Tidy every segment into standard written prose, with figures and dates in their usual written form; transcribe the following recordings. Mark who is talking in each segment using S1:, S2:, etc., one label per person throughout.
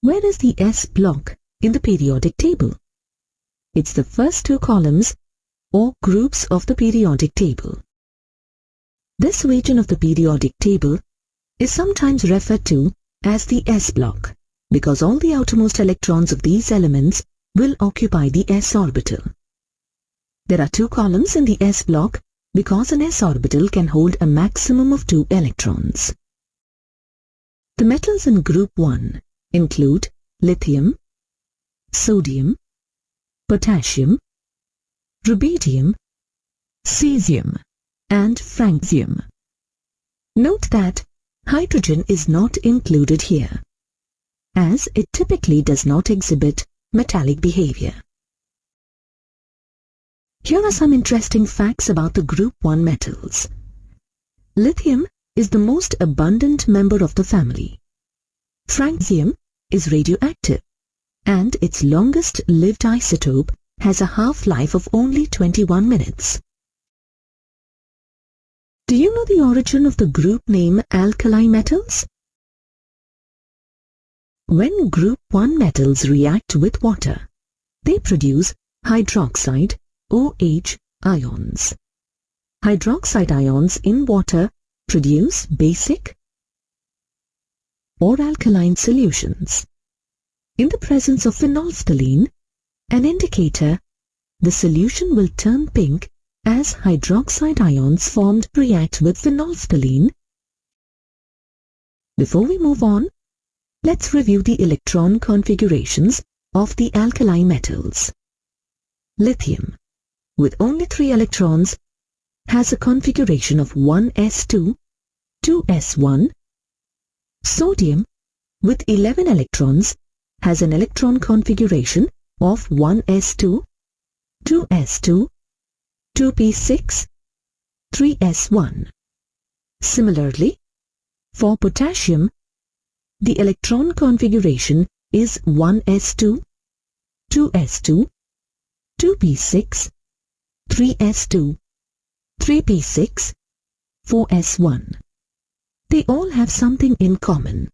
S1: Where is the S block in the periodic table? It's the first two columns or groups of the periodic table. This region of the periodic table is sometimes referred to as the S block because all the outermost electrons of these elements will occupy the S orbital. There are two columns in the S block because an S orbital can hold a maximum of 2 electrons. The metals in group 1 include lithium, sodium, potassium, rubidium, cesium, and francium. Note that hydrogen is not included here, as it typically does not exhibit metallic behavior. Here are some interesting facts about the group 1 metals. Lithium is the most abundant member of the family. Francium is radioactive, and its longest-lived isotope has a half-life of only 21 minutes. Do you know the origin of the group name alkali metals? When group 1 metals react with water, they produce hydroxide OH ions. Hydroxide ions in water produce basic or alkaline solutions. In the presence of phenolphthalein, an indicator, the solution will turn pink as hydroxide ions formed react with phenolphthalein. Before we move on, let's review the electron configurations of the alkali metals. Lithium, with only 3 electrons, has a configuration of 1s2, 2s1. Sodium, with 11 electrons, has an electron configuration of 1s2, 2s2, 2p6, 3s1. Similarly, for potassium, the electron configuration is 1s2, 2s2, 2p6, 3s2, 3p6, 4s1. They all have something in common.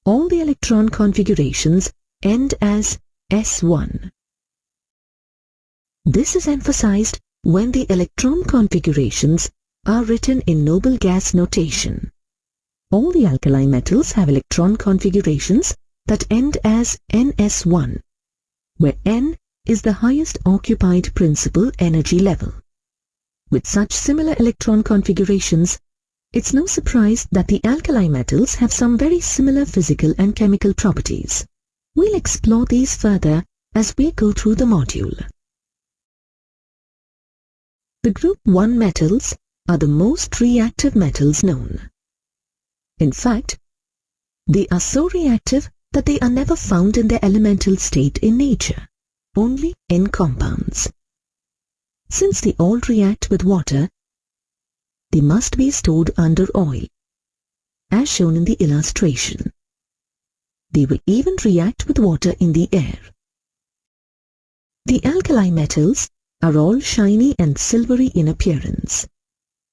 S1: All the electron configurations end as s1. This is emphasized when the electron configurations are written in noble gas notation. All the alkali metals have electron configurations that end as ns1, where N is the highest occupied principal energy level. With such similar electron configurations, it's no surprise that the alkali metals have some very similar physical and chemical properties. We'll explore these further as we go through the module. The group 1 metals are the most reactive metals known. In fact, they are so reactive that they are never found in their elemental state in nature, only in compounds. Since they all react with water, they must be stored under oil, as shown in the illustration. They will even react with water in the air. The alkali metals are all shiny and silvery in appearance.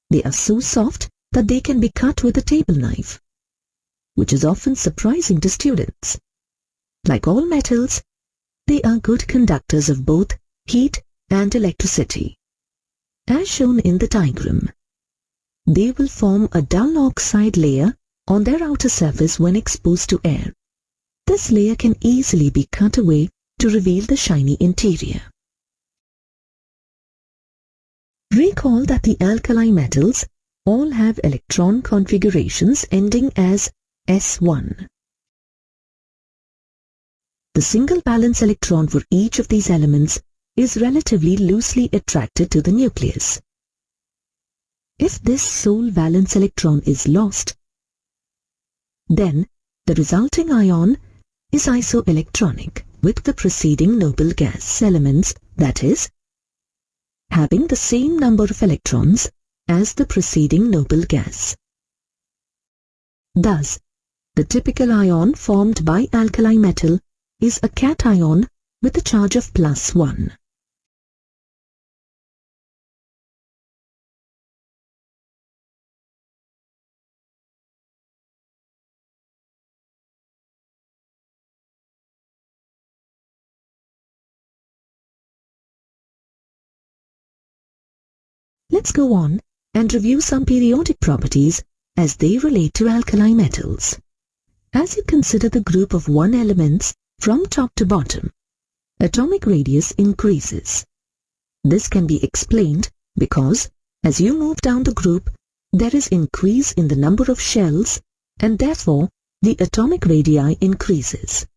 S1: They are so soft that they can be cut with a table knife, which is often surprising to students. Like all metals, they are good conductors of both heat and electricity. As shown in the diagram, they will form a dull oxide layer on their outer surface when exposed to air. This layer can easily be cut away to reveal the shiny interior. Recall that the alkali metals all have electron configurations ending as s1. The single valence electron for each of these elements is relatively loosely attracted to the nucleus. If this sole valence electron is lost, then the resulting ion is isoelectronic with the preceding noble gas elements, that is, having the same number of electrons as the preceding noble gas. Thus, the typical ion formed by alkali metal is a cation with a charge of +1. Let's go on and review some periodic properties as they relate to alkali metals. As you consider the group of 1 elements from top to bottom, atomic radius increases. This can be explained because as you move down the group, there is increase in the number of shells and therefore the atomic radii increases.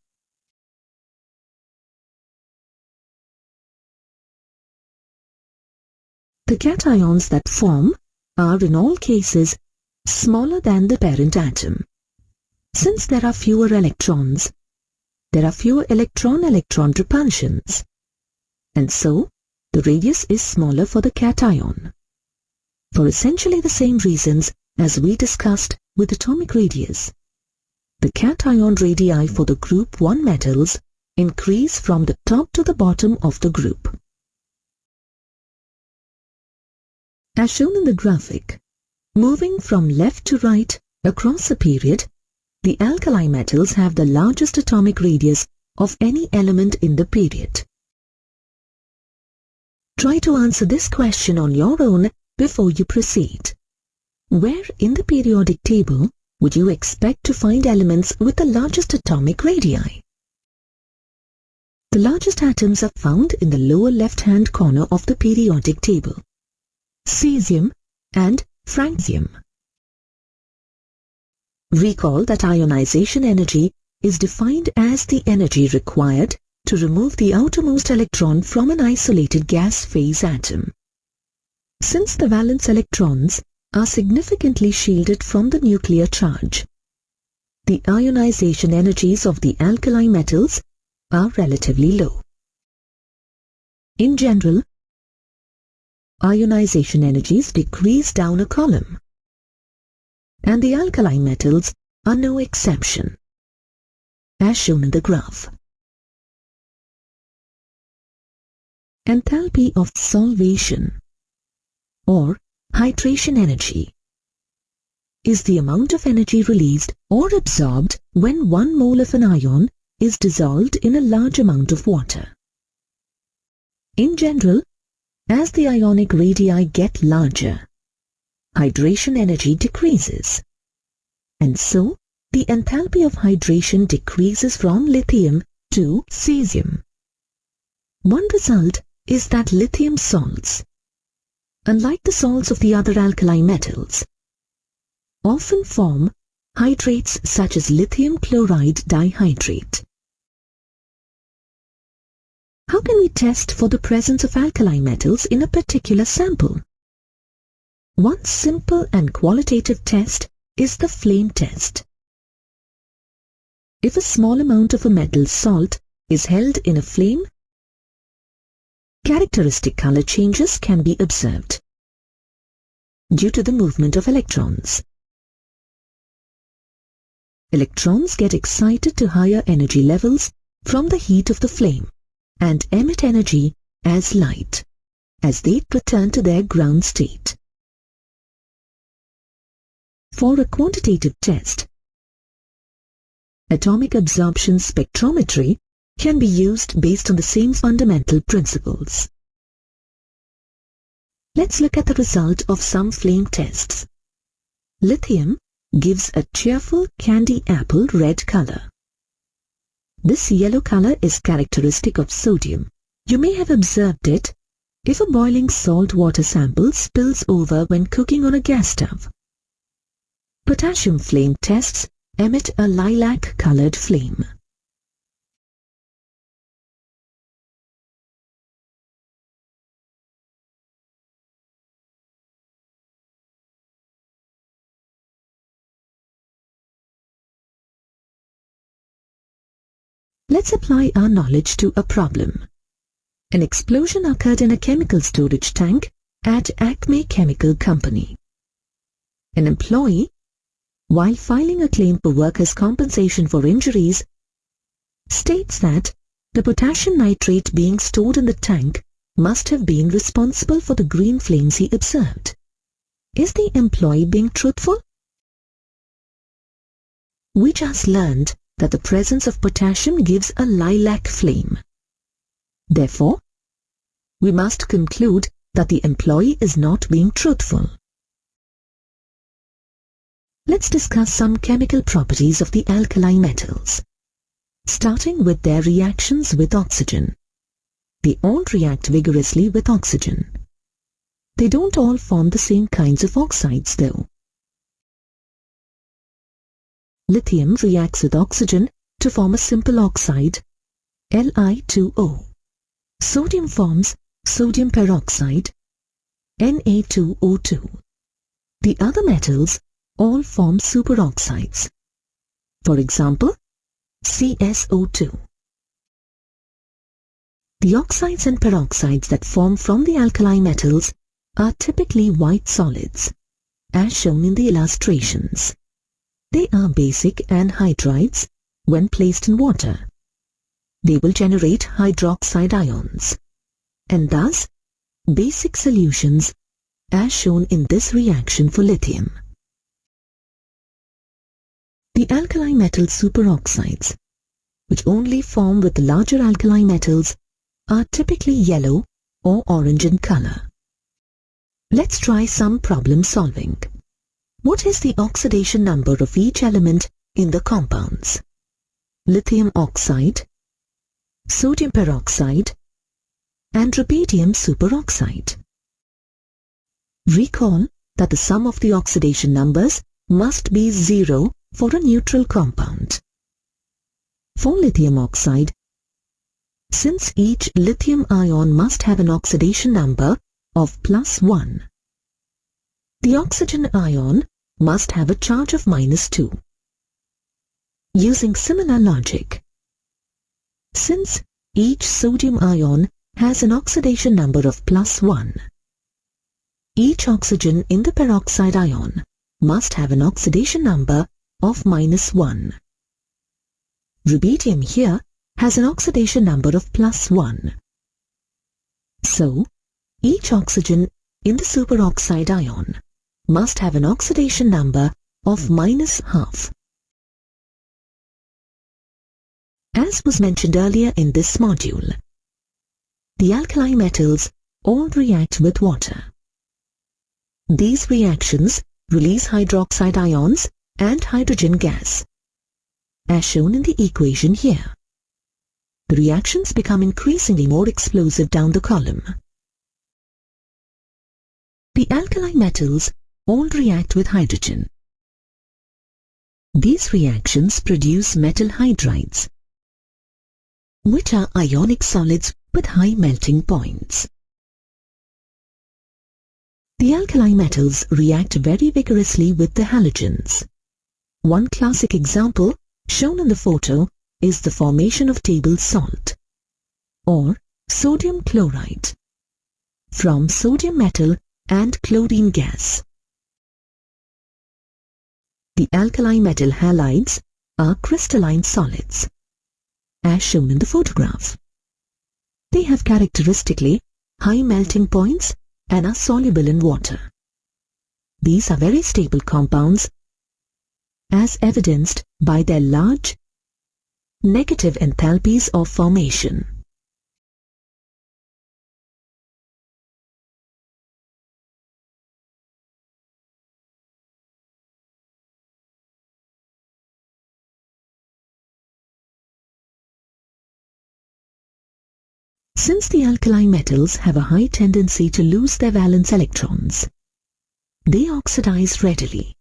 S1: The cations that form are in all cases smaller than the parent atom. Since there are fewer electrons, there are fewer electron-electron repulsions, and so the radius is smaller for the cation. For essentially the same reasons as we discussed with atomic radius, the cation radii for the group 1 metals increase from the top to the bottom of the group. As shown in the graphic, moving from left to right across a period, the alkali metals have the largest atomic radius of any element in the period. Try to answer this question on your own before you proceed. Where in the periodic table would you expect to find elements with the largest atomic radii? The largest atoms are found in the lower left-hand corner of the periodic table: cesium and francium. Recall that ionization energy is defined as the energy required to remove the outermost electron from an isolated gas phase atom. Since the valence electrons are significantly shielded from the nuclear charge, the ionization energies of the alkali metals are relatively low. In general, ionization energies decrease down a column, and the alkali metals are no exception, as shown in the graph. Enthalpy of solvation, or hydration energy, is the amount of energy released or absorbed when 1 mole of an ion is dissolved in a large amount of water. In general, as the ionic radii get larger, hydration energy decreases, and so the enthalpy of hydration decreases from lithium to cesium. One result is that lithium salts, unlike the salts of the other alkali metals, often form hydrates such as lithium chloride dihydrate. How can we test for the presence of alkali metals in a particular sample? One simple and qualitative test is the flame test. If a small amount of a metal salt is held in a flame, characteristic color changes can be observed due to the movement of electrons. Electrons get excited to higher energy levels from the heat of the flame and emit energy as light as they return to their ground state. For a quantitative test, atomic absorption spectrometry can be used based on the same fundamental principles. Let's look at the result of some flame tests. Lithium gives a cheerful candy apple red color. This yellow color is characteristic of sodium. You may have observed it if a boiling salt water sample spills over when cooking on a gas stove. Potassium flame tests emit a lilac-colored flame. Let's apply our knowledge to a problem. An explosion occurred in a chemical storage tank at Acme Chemical Company. An employee, while filing a claim for workers' compensation for injuries, states that the potassium nitrate being stored in the tank must have been responsible for the green flames he observed. Is the employee being truthful? We just learned that the presence of potassium gives a lilac flame. Therefore, we must conclude that the employee is not being truthful. Let's discuss some chemical properties of the alkali metals, starting with their reactions with oxygen. They all react vigorously with oxygen. They don't all form the same kinds of oxides though. Lithium reacts with oxygen to form a simple oxide, Li2O. Sodium forms sodium peroxide, Na2O2. The other metals all form superoxides. For example, CSO2. The oxides and peroxides that form from the alkali metals are typically white solids, as shown in the illustrations. They are basic anhydrides when placed in water. They will generate hydroxide ions, and thus basic solutions as shown in this reaction for lithium. The alkali metal superoxides, which only form with the larger alkali metals, are typically yellow or orange in color. Let's try some problem solving. What is the oxidation number of each element in the compounds? Lithium oxide, sodium peroxide, and rubidium superoxide. Recall that the sum of the oxidation numbers must be 0 for a neutral compound. For lithium oxide, since each lithium ion must have an oxidation number of +1, the oxygen ion must have a charge of -2. Using similar logic, since each sodium ion has an oxidation number of +1, each oxygen in the peroxide ion must have an oxidation number of -1. Rubidium here has an oxidation number of +1. So, each oxygen in the superoxide ion must have an oxidation number of -half. As was mentioned earlier in this module, the alkali metals all react with water. These reactions release hydroxide ions and hydrogen gas, as shown in the equation here. The reactions become increasingly more explosive down the column. The alkali metals all react with hydrogen. These reactions produce metal hydrides, which are ionic solids with high melting points. The alkali metals react very vigorously with the halogens. One classic example shown in the photo is the formation of table salt, or sodium chloride, from sodium metal and chlorine gas. The alkali metal halides are crystalline solids, as shown in the photograph. They have characteristically high melting points and are soluble in water. These are very stable compounds, as evidenced by their large negative enthalpies of formation. Since the alkali metals have a high tendency to lose their valence electrons, they oxidize readily.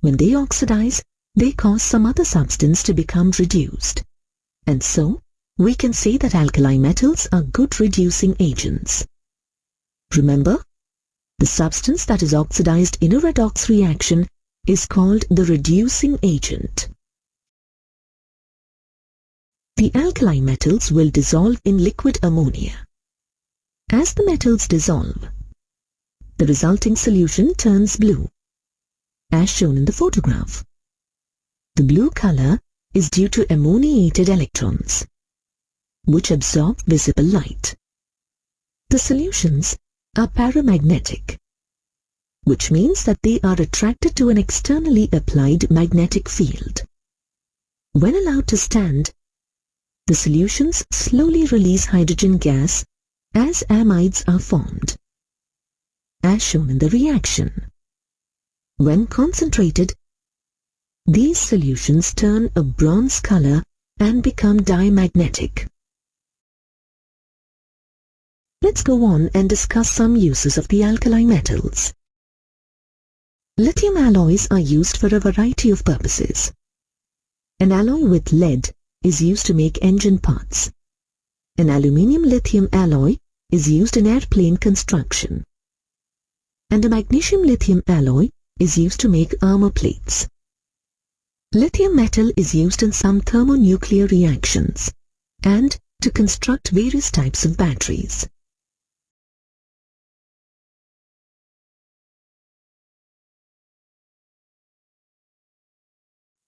S1: When they oxidize, they cause some other substance to become reduced. And so, we can say that alkali metals are good reducing agents. Remember, the substance that is oxidized in a redox reaction is called the reducing agent. The alkali metals will dissolve in liquid ammonia. As the metals dissolve, the resulting solution turns blue, as shown in the photograph. The blue color is due to ammoniated electrons, which absorb visible light. The solutions are paramagnetic, which means that they are attracted to an externally applied magnetic field. When allowed to stand, the solutions slowly release hydrogen gas as amides are formed. as shown in the reaction. When concentrated, these solutions turn a bronze color and become diamagnetic. Let's go on and discuss some uses of the alkali metals. Lithium alloys are used for a variety of purposes. An alloy with lead is used to make engine parts. An aluminium-lithium alloy is used in airplane construction. And a magnesium-lithium alloy is used to make armor plates. Lithium metal is used in some thermonuclear reactions and to construct various types of batteries.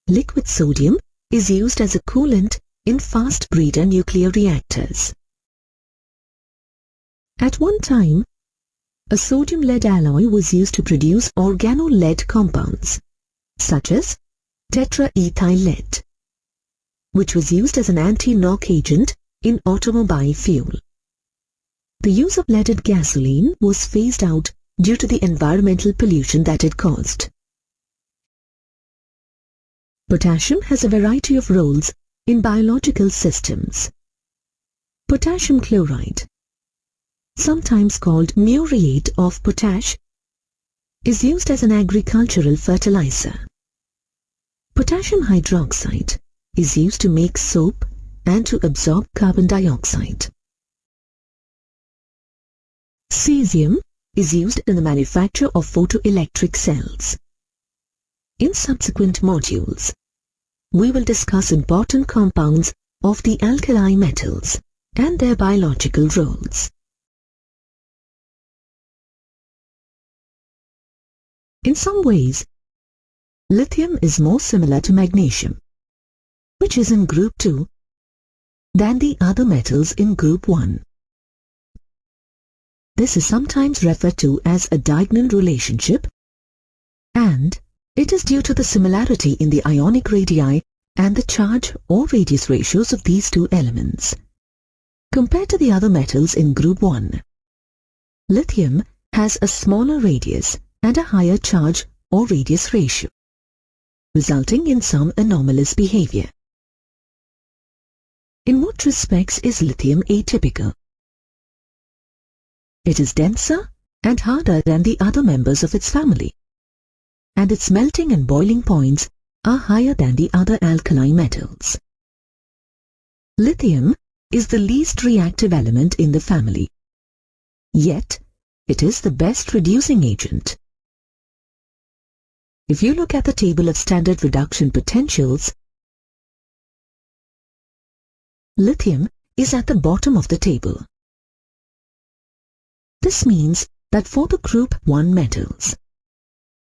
S1: Liquid sodium is used as a coolant in fast breeder nuclear reactors. At one time, a sodium-lead alloy was used to produce organo-lead compounds, such as tetraethyl lead, which was used as an anti-knock agent in automobile fuel. The use of leaded gasoline was phased out due to the environmental pollution that it caused. Potassium has a variety of roles in biological systems. Potassium chloride, sometimes called muriate of potash, is used as an agricultural fertilizer. Potassium hydroxide is used to make soap and to absorb carbon dioxide. Cesium is used in the manufacture of photoelectric cells. In subsequent modules, we will discuss important compounds of the alkali metals and their biological roles. In some ways, lithium is more similar to magnesium, which is in group 2, than the other metals in group 1. This is sometimes referred to as a diagonal relationship, and it is due to the similarity in the ionic radii and the charge or radius ratios of these two elements. Compared to the other metals in group 1, lithium has a smaller radius and a higher charge or radius ratio, resulting in some anomalous behavior. In what respects is lithium atypical? It is denser and harder than the other members of its family, and its melting and boiling points are higher than the other alkali metals. Lithium is the least reactive element in the family, yet it is the best reducing agent. If you look at the table of standard reduction potentials, lithium is at the bottom of the table. This means that for the group 1 metals,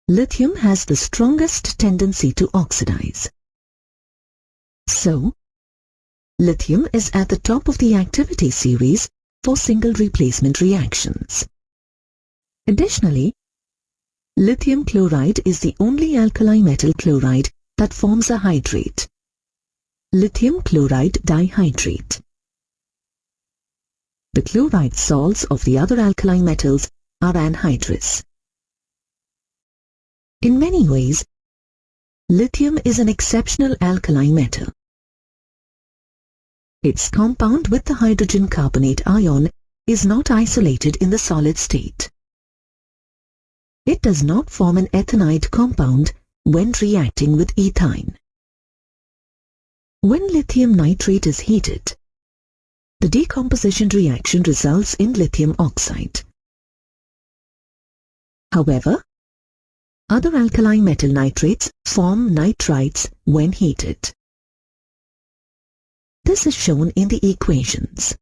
S1: lithium has the strongest tendency to oxidize. So, lithium is at the top of the activity series for single replacement reactions. Additionally, lithium chloride is the only alkali metal chloride that forms a hydrate, lithium chloride dihydrate. The chloride salts of the other alkali metals are anhydrous. In many ways, lithium is an exceptional alkali metal. Its compound with the hydrogen carbonate ion is not isolated in the solid state. It does not form an ethanide compound when reacting with ethine. When lithium nitrate is heated, the decomposition reaction results in lithium oxide. However, other alkali metal nitrates form nitrites when heated. This is shown in the equations.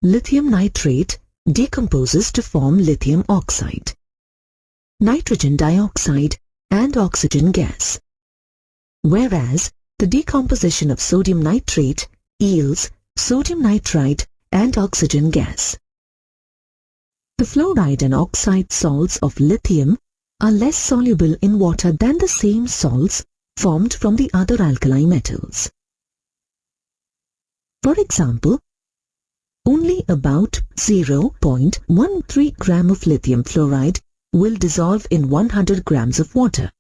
S1: Lithium nitrate decomposes to form lithium oxide, nitrogen dioxide, and oxygen gas, whereas the decomposition of sodium nitrate yields sodium nitrite and oxygen gas. The fluoride and oxide salts of lithium are less soluble in water than the same salts formed from the other alkali metals. For example, only about 0.13 gram of lithium fluoride will dissolve in 100 grams of water.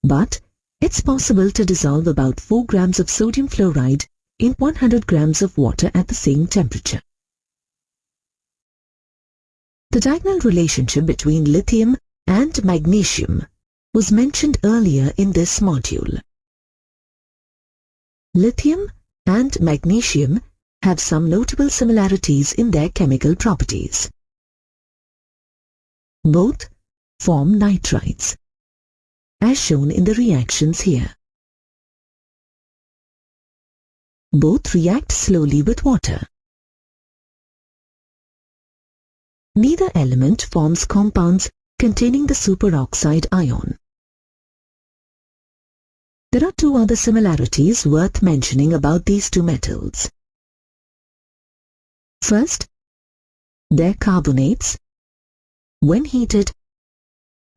S1: But it's possible to dissolve about 4 grams of sodium fluoride in 100 grams of water at the same temperature. The diagonal relationship between lithium and magnesium was mentioned earlier in this module. Lithium and magnesium have some notable similarities in their chemical properties. Both form nitrides, as shown in the reactions here. Both react slowly with water. Neither element forms compounds containing the superoxide ion. There are two other similarities worth mentioning about these two metals. First, their carbonates, when heated,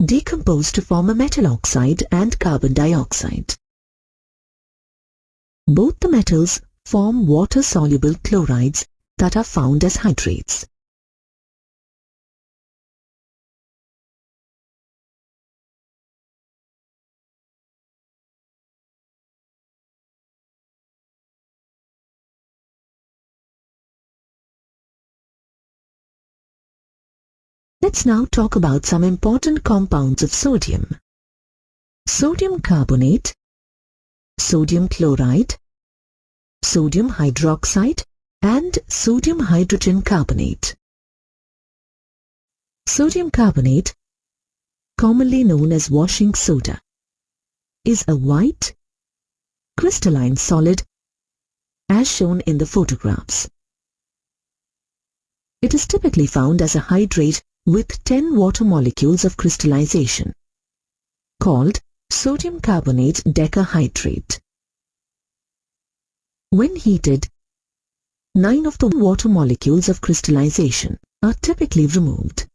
S1: decompose to form a metal oxide and carbon dioxide. Both the metals form water-soluble chlorides that are found as hydrates. Let's now talk about some important compounds of sodium. Sodium carbonate, sodium chloride, sodium hydroxide, and sodium hydrogen carbonate. Sodium carbonate, commonly known as washing soda, is a white, crystalline solid as shown in the photographs. It is typically found as a hydrate with 10 water molecules of crystallization, called sodium carbonate decahydrate. When heated, 9 of the water molecules of crystallization are typically removed,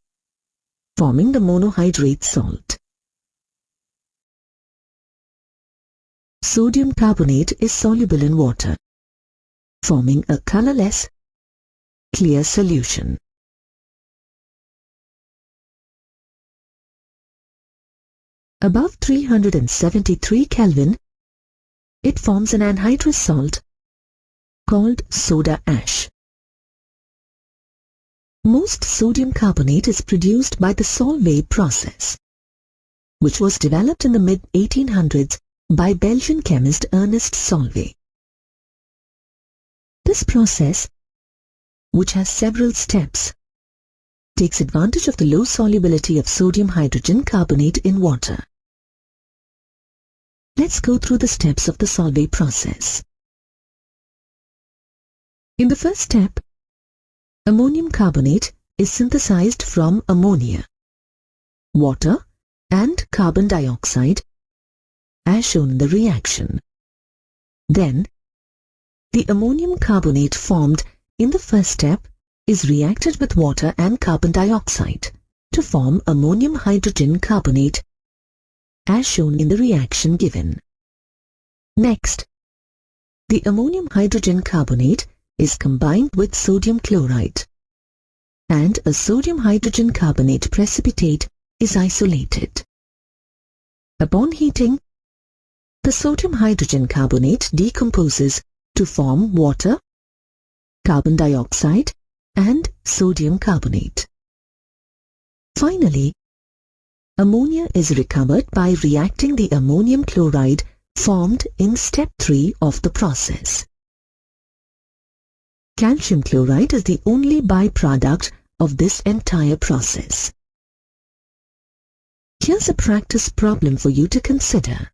S1: forming the monohydrate salt. Sodium carbonate is soluble in water, forming a colorless, clear solution. Above 373 Kelvin, it forms an anhydrous salt called soda ash. Most sodium carbonate is produced by the Solvay process, which was developed in the mid-1800s by Belgian chemist Ernest Solvay. This process, which has several steps, takes advantage of the low solubility of sodium hydrogen carbonate in water. Let's go through the steps of the Solvay process. In the first step, ammonium carbonate is synthesized from ammonia, water, and carbon dioxide, as shown in the reaction. Then, the ammonium carbonate formed in the first step is reacted with water and carbon dioxide to form ammonium hydrogen carbonate, as shown in the reaction given. Next, the ammonium hydrogen carbonate is combined with sodium chloride, and a sodium hydrogen carbonate precipitate is isolated. Upon heating, the sodium hydrogen carbonate decomposes to form water, carbon dioxide, and sodium carbonate. Finally, ammonia is recovered by reacting the ammonium chloride formed in step 3 of the process. Calcium chloride is the only byproduct of this entire process. Here's a practice problem for you to consider.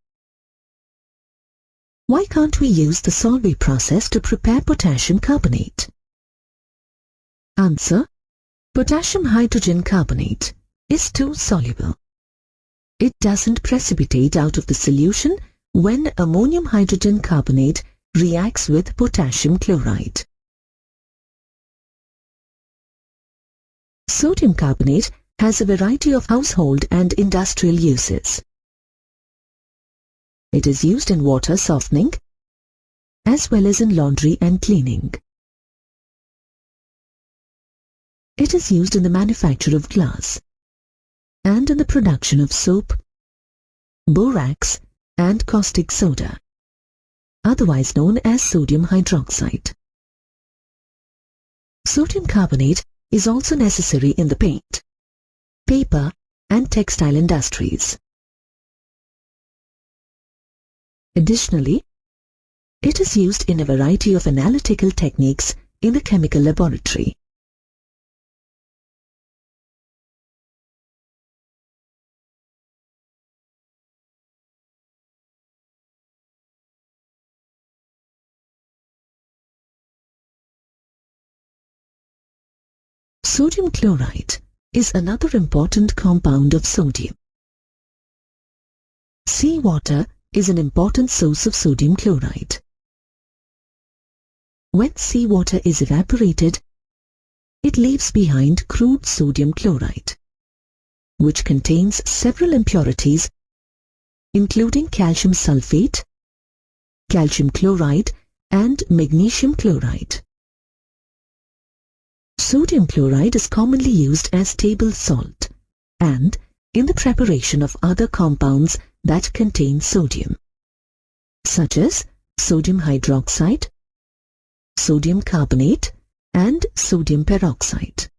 S1: Why can't we use the Solvay process to prepare potassium carbonate? Answer: potassium hydrogen carbonate is too soluble. It doesn't precipitate out of the solution when ammonium hydrogen carbonate reacts with potassium chloride. Sodium carbonate has a variety of household and industrial uses. It is used in water softening as well as in laundry and cleaning. It is used in the manufacture of glass and in the production of soap, borax and caustic soda, otherwise known as sodium hydroxide. Sodium carbonate is also necessary in the paint, paper and textile industries. Additionally, it is used in a variety of analytical techniques in the chemical laboratory. Sodium chloride is another important compound of sodium. Seawater is an important source of sodium chloride. When seawater is evaporated, it leaves behind crude sodium chloride, which contains several impurities including calcium sulfate, calcium chloride and magnesium chloride. Sodium chloride is commonly used as table salt and in the preparation of other compounds that contain sodium, such as sodium hydroxide, sodium carbonate and sodium peroxide.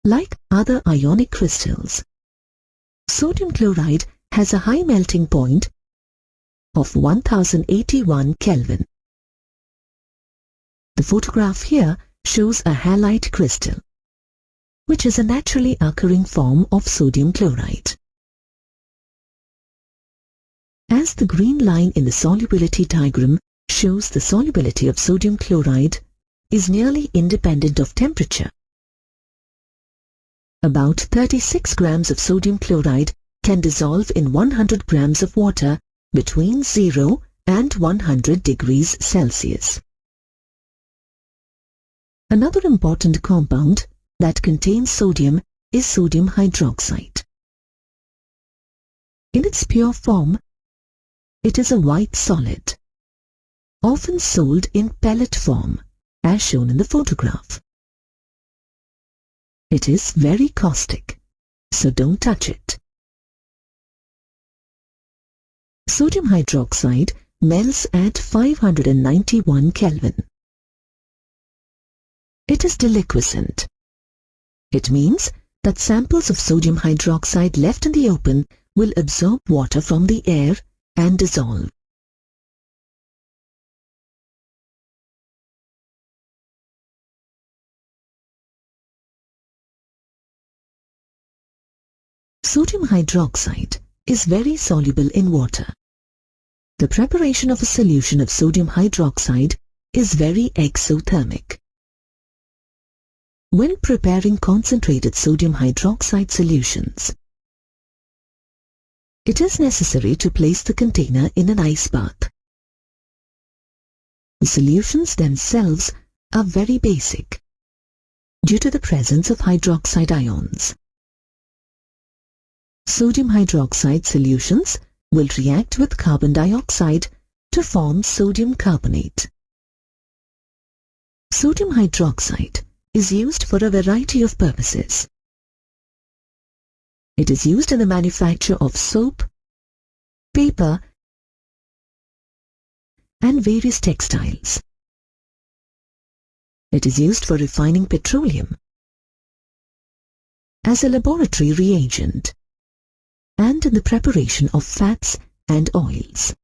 S1: Like other ionic crystals, sodium chloride has a high melting point of 1081 Kelvin. The photograph here shows a halite crystal, which is a naturally occurring form of sodium chloride. As the green line in the solubility diagram shows, the solubility of sodium chloride is nearly independent of temperature. About 36 grams of sodium chloride can dissolve in 100 grams of water between 0 and 100 degrees Celsius. Another important compound that contains sodium is sodium hydroxide. In its pure form, it is a white solid, often sold in pellet form, as shown in the photograph. It is very caustic, so don't touch it. Sodium hydroxide melts at 591 Kelvin. It is deliquescent. It means that samples of sodium hydroxide left in the open will absorb water from the air and dissolve. Sodium hydroxide is very soluble in water. The preparation of a solution of sodium hydroxide is very exothermic. When preparing concentrated sodium hydroxide solutions, it is necessary to place the container in an ice bath. The solutions themselves are very basic due to the presence of hydroxide ions. Sodium hydroxide solutions will react with carbon dioxide to form sodium carbonate. Sodium hydroxide is used for a variety of purposes. It is used in the manufacture of soap, paper, and various textiles. It is used for refining petroleum, as a laboratory reagent, and in the preparation of fats and oils.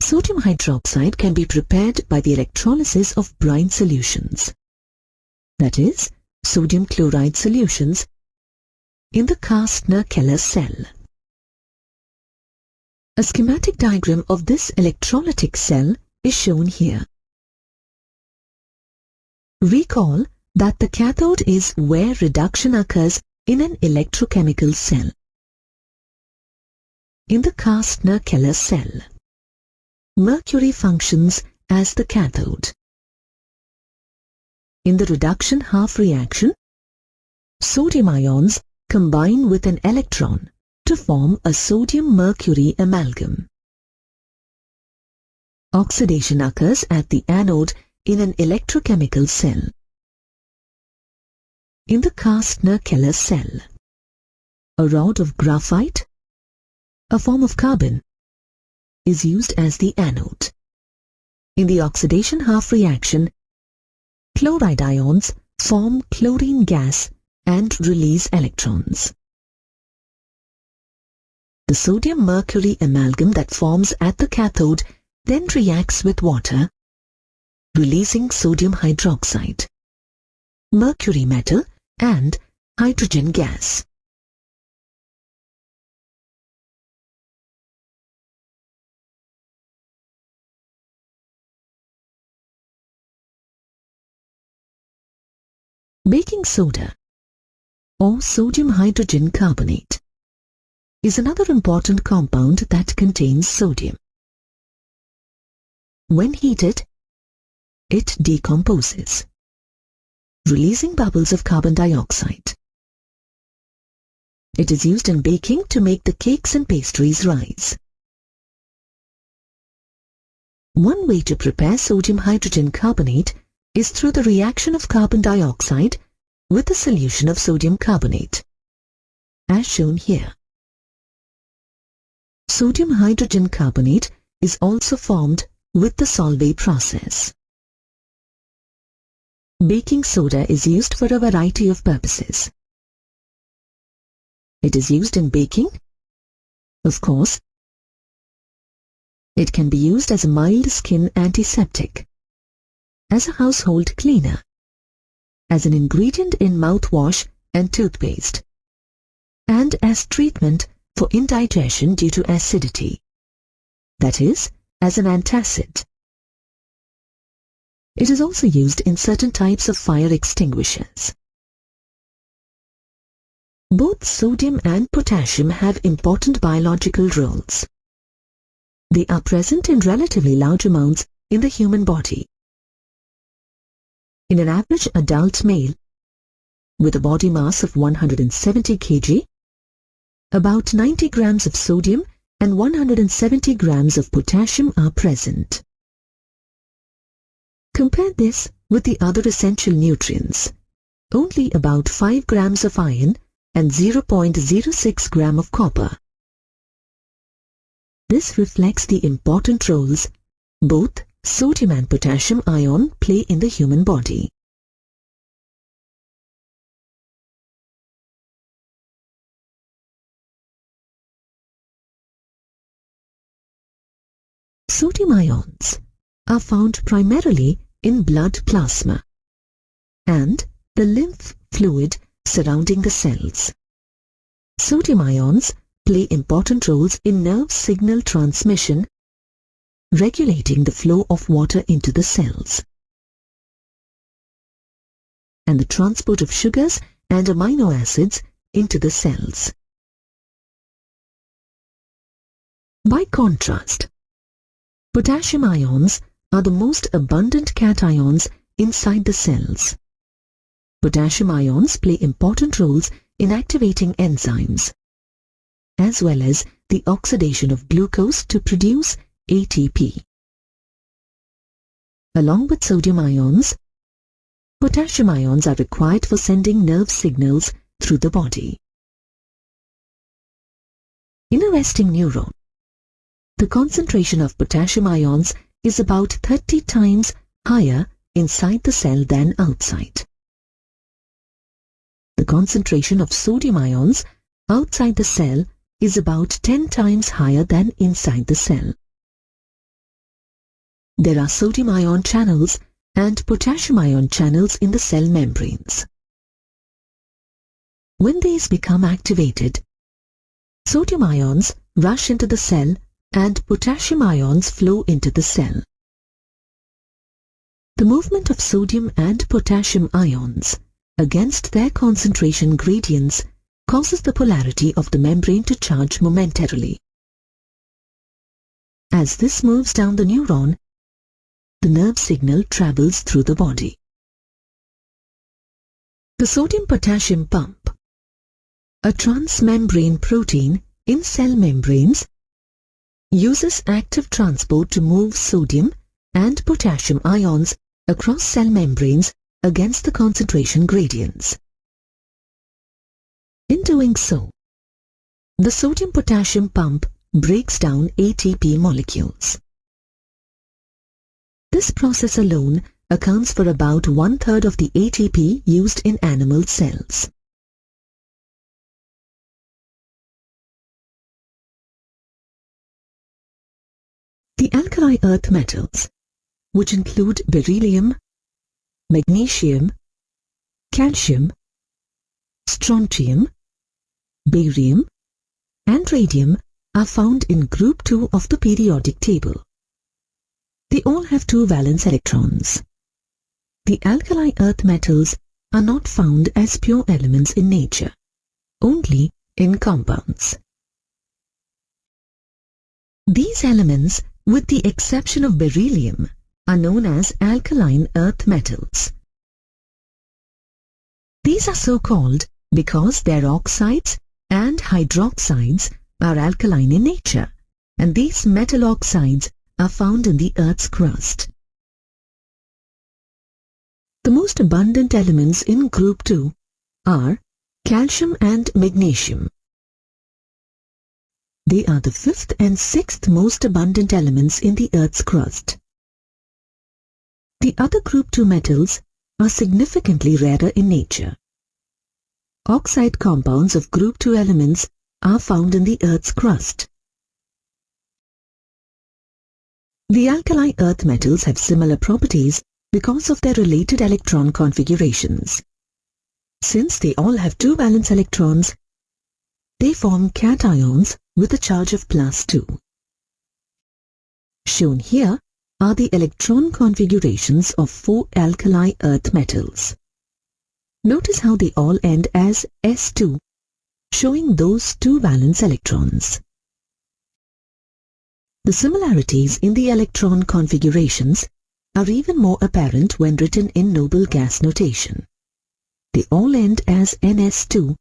S1: Sodium hydroxide can be prepared by the electrolysis of brine solutions, that is, sodium chloride solutions, in the Kastner-Keller cell. A schematic diagram of this electrolytic cell is shown here. Recall that the cathode is where reduction occurs in an electrochemical cell. In the Kastner-Keller cell, mercury functions as the cathode. In the reduction half reaction, sodium ions combine with an electron to form a sodium-mercury amalgam. Oxidation occurs at the anode in an electrochemical cell. In the Kastner-Keller cell, a rod of graphite, a form of carbon, is used as the anode. In the oxidation half reaction, chloride ions form chlorine gas and release electrons. The sodium-mercury amalgam that forms at the cathode then reacts with water, releasing sodium hydroxide, mercury metal, and hydrogen gas. Baking soda, or sodium hydrogen carbonate, is another important compound that contains sodium. When heated, it decomposes, releasing bubbles of carbon dioxide. It is used in baking to make the cakes and pastries rise. One way to prepare sodium hydrogen carbonate is through the reaction of carbon dioxide with a solution of sodium carbonate, as shown here. Sodium hydrogen carbonate is also formed with the Solvay process. Baking soda is used for a variety of purposes. It is used in baking, of course. It can be used as a mild skin antiseptic, as a household cleaner, as an ingredient in mouthwash and toothpaste, and as treatment for indigestion due to acidity, that is, as an antacid. It is also used in certain types of fire extinguishers. Both sodium and potassium have important biological roles. They are present in relatively large amounts in the human body. In an average adult male with a body mass of 170 kg, about 90 grams of sodium and 170 grams of potassium are present. Compare this with the other essential nutrients. Only about 5 grams of iron and 0.06 gram of copper. This reflects the important roles both sodium and potassium ion play in the human body. Sodium ions are found primarily in blood plasma and the lymph fluid surrounding the cells. Sodium ions play important roles in nerve signal transmission, regulating the flow of water into the cells, and the transport of sugars and amino acids into the cells. By contrast, potassium ions are the most abundant cations inside the cells. Potassium ions play important roles in activating enzymes, as well as the oxidation of glucose to produce ATP. Along with sodium ions, potassium ions are required for sending nerve signals through the body. In a resting neuron, the concentration of potassium ions is about 30 times higher inside the cell than outside. The concentration of sodium ions outside the cell is about 10 times higher than inside the cell. There are sodium ion channels and potassium ion channels in the cell membranes. When these become activated, sodium ions rush into the cell and potassium ions flow into the cell. The movement of sodium and potassium ions against their concentration gradients causes the polarity of the membrane to charge momentarily. As this moves down the neuron, the nerve signal travels through the body. The sodium-potassium pump, a transmembrane protein in cell membranes, uses active transport to move sodium and potassium ions across cell membranes against the concentration gradients. In doing so, the sodium-potassium pump breaks down ATP molecules. This process alone accounts for about 1/3 of the ATP used in animal cells. The alkali earth metals, which include beryllium, magnesium, calcium, strontium, barium, and radium, are found in group 2 of the periodic table. They all have 2 valence electrons. The alkali earth metals are not found as pure elements in nature, only in compounds. These elements, with the exception of beryllium, are known as alkaline earth metals. These are so called because their oxides and hydroxides are alkaline in nature, and these metal oxides are found in the Earth's crust. The most abundant elements in group 2 are calcium and magnesium. They are the 5th and 6th most abundant elements in the Earth's crust. The other group 2 metals are significantly rarer in nature. Oxide compounds of group 2 elements are found in the Earth's crust. The alkali earth metals have similar properties because of their related electron configurations. Since they all have 2 valence electrons, they form cations with a charge of +2. Shown here are the electron configurations of 4 alkali earth metals. Notice how they all end as S2, showing those 2 valence electrons. The similarities in the electron configurations are even more apparent when written in noble gas notation. They all end as Ns2,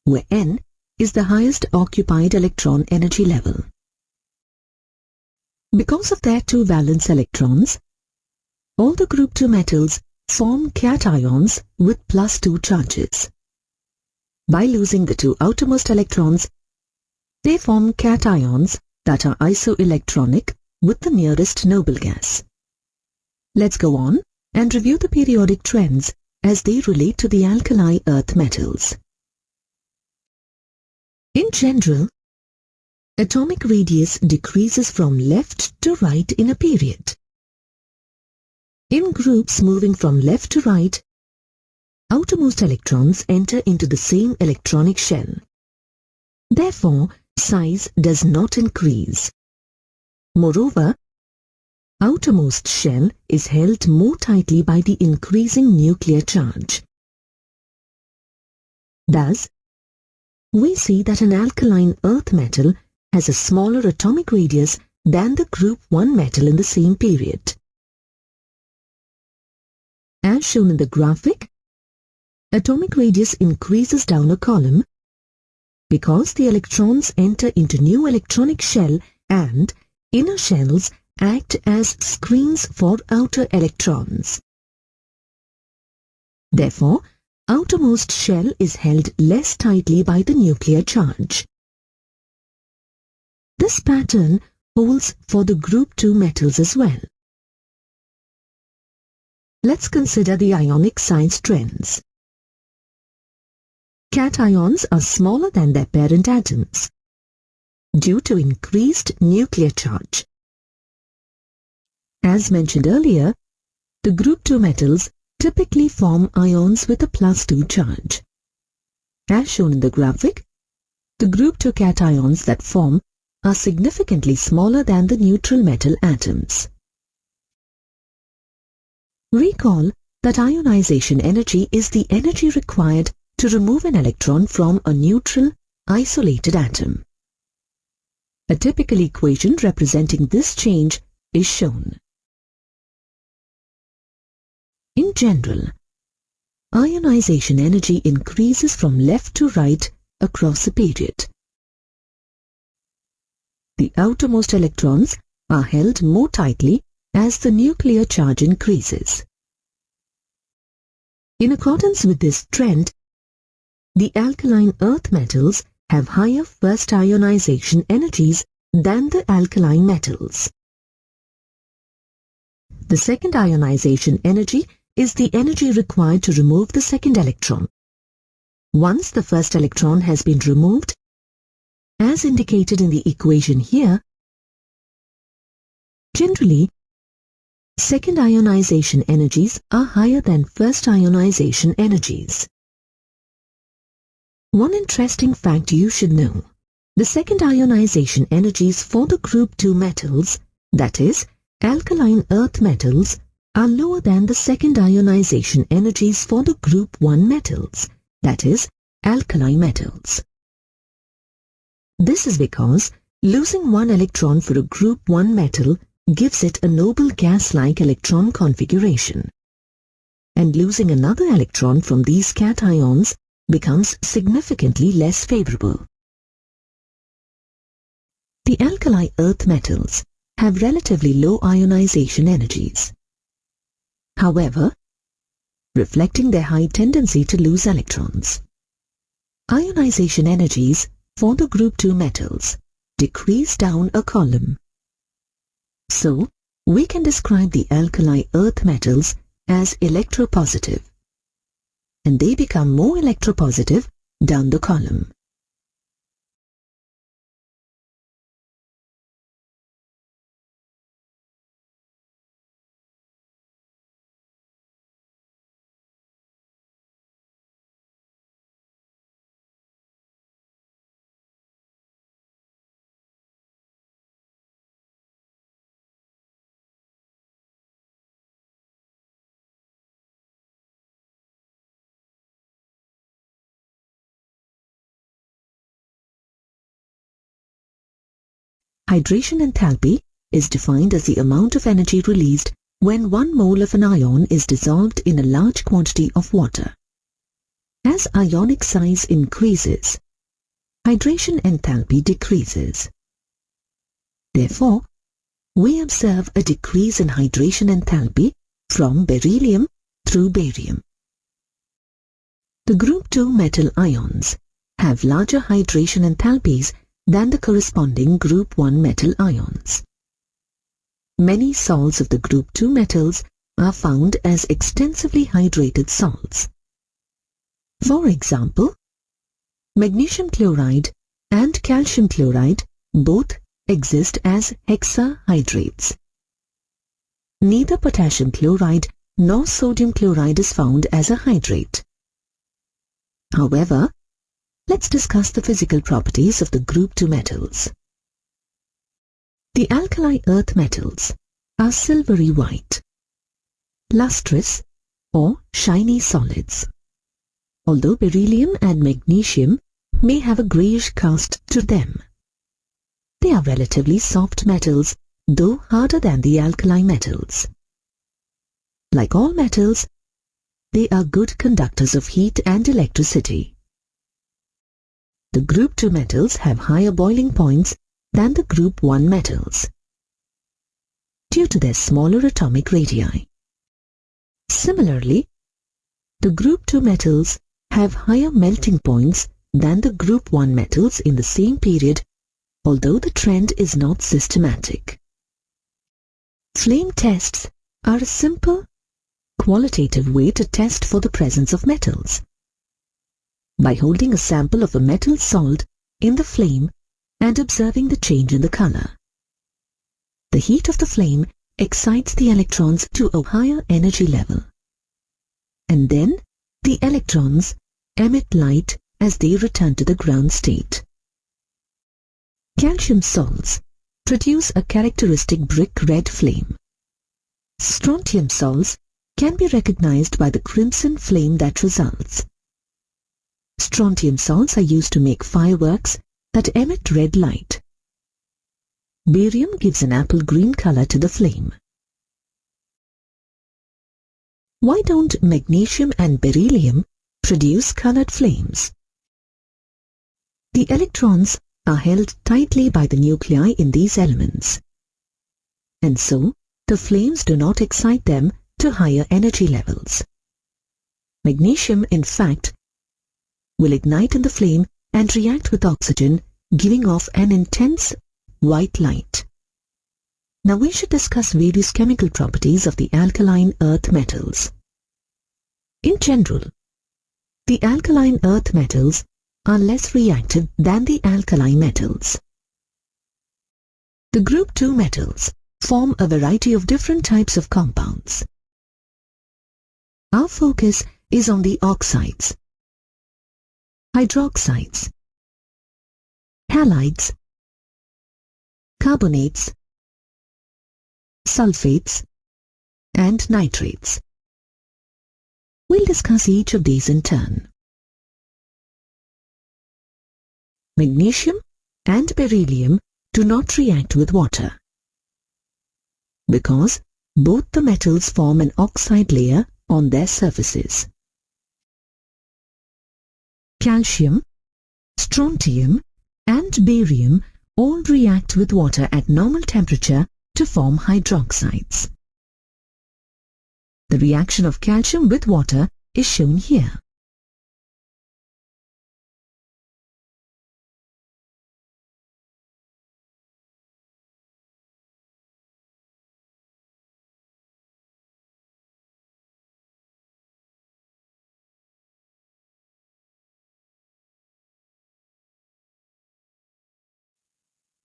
S1: where N is the highest occupied electron energy level. Because of their 2 valence electrons, all the group 2 metals form cations with +2 charges. By losing the 2 outermost electrons, they form cations that are isoelectronic with the nearest noble gas. Let's go on and review the periodic trends as they relate to the alkali earth metals. In general, atomic radius decreases from left to right in a period. In groups moving from left to right, outermost electrons enter into the same electronic shell. Therefore, size does not increase. Moreover, outermost shell is held more tightly by the increasing nuclear charge. Thus, we see that an alkaline earth metal has a smaller atomic radius than the group 1 metal in the same period. As shown in the graphic, atomic radius increases down a column because the electrons enter into new electronic shell and inner shells act as screens for outer electrons. Therefore, outermost shell is held less tightly by the nuclear charge. This pattern holds for the group 2 metals as well. Let's consider the ionic size trends. Cations are smaller than their parent atoms due to increased nuclear charge. As mentioned earlier, the group 2 metals typically form ions with a +2 charge. As shown in the graphic, the group 2 cations that form are significantly smaller than the neutral metal atoms. Recall that ionization energy is the energy required to remove an electron from a neutral, isolated atom. A typical equation representing this change is shown. In general, ionization energy increases from left to right across a period. the outermost electrons are held more tightly as the nuclear charge increases. In accordance with this trend, the alkaline earth metals have higher first ionization energies than the alkaline metals. The second ionization energy is the energy required to remove the second electron. Once the first electron has been removed, as indicated in the equation here, generally, second ionization energies are higher than first ionization energies. One interesting fact you should know: the second ionization energies for the group 2 metals, that is, alkaline earth metals, are lower than the second ionization energies for the group 1 metals, that is, alkali metals. This is because losing one electron for a group 1 metal gives it a noble gas-like electron configuration, and losing another electron from these cations becomes significantly less favorable. The alkali earth metals have relatively low ionization energies. However, reflecting their high tendency to lose electrons, ionization energies for the group 2 metals decrease down a column. So, we can describe the alkali earth metals as electropositive, and they become more electropositive down the column. Hydration enthalpy is defined as the amount of energy released when 1 mole of an ion is dissolved in a large quantity of water. As ionic size increases, hydration enthalpy decreases. Therefore, we observe a decrease in hydration enthalpy from beryllium through barium. The group 2 metal ions have larger hydration enthalpies than the corresponding group 1 metal ions. Many salts of the group 2 metals are found as extensively hydrated salts. For example, magnesium chloride and calcium chloride both exist as hexahydrates. Neither potassium chloride nor sodium chloride is found as a hydrate. However, let's discuss the physical properties of the group 2 metals. The alkali earth metals are silvery white, lustrous or shiny solids, although beryllium and magnesium may have a greyish cast to them. They are relatively soft metals, though harder than the alkali metals. Like all metals, they are good conductors of heat and electricity. The group 2 metals have higher boiling points than the group 1 metals due to their smaller atomic radii. Similarly, the group 2 metals have higher melting points than the group 1 metals in the same period, although the trend is not systematic. Flame tests are a simple, qualitative way to test for the presence of metals. By holding a sample of a metal salt in the flame and observing the change in the color. The heat of the flame excites the electrons to a higher energy level, and then the electrons emit light as they return to the ground state. Calcium salts produce a characteristic brick red flame. Strontium salts can be recognized by the crimson flame that results. Strontium salts are used to make fireworks that emit red light. Barium gives an apple green color to the flame. Why don't magnesium and beryllium produce colored flames? The electrons are held tightly by the nuclei in these elements, and so the flames do not excite them to higher energy levels. Magnesium, in fact, will ignite in the flame and react with oxygen, giving off an intense white light. Now we should discuss various chemical properties of the alkaline earth metals. In general, the alkaline earth metals are less reactive than the alkali metals. The group 2 metals form a variety of different types of compounds. Our focus is on the oxides, hydroxides, halides, carbonates, sulfates, and nitrates. We'll discuss each of these in turn. Magnesium and beryllium do not react with water because both the metals form an oxide layer on their surfaces. Calcium, strontium, and barium all react with water at normal temperature to form hydroxides. The reaction of calcium with water is shown here.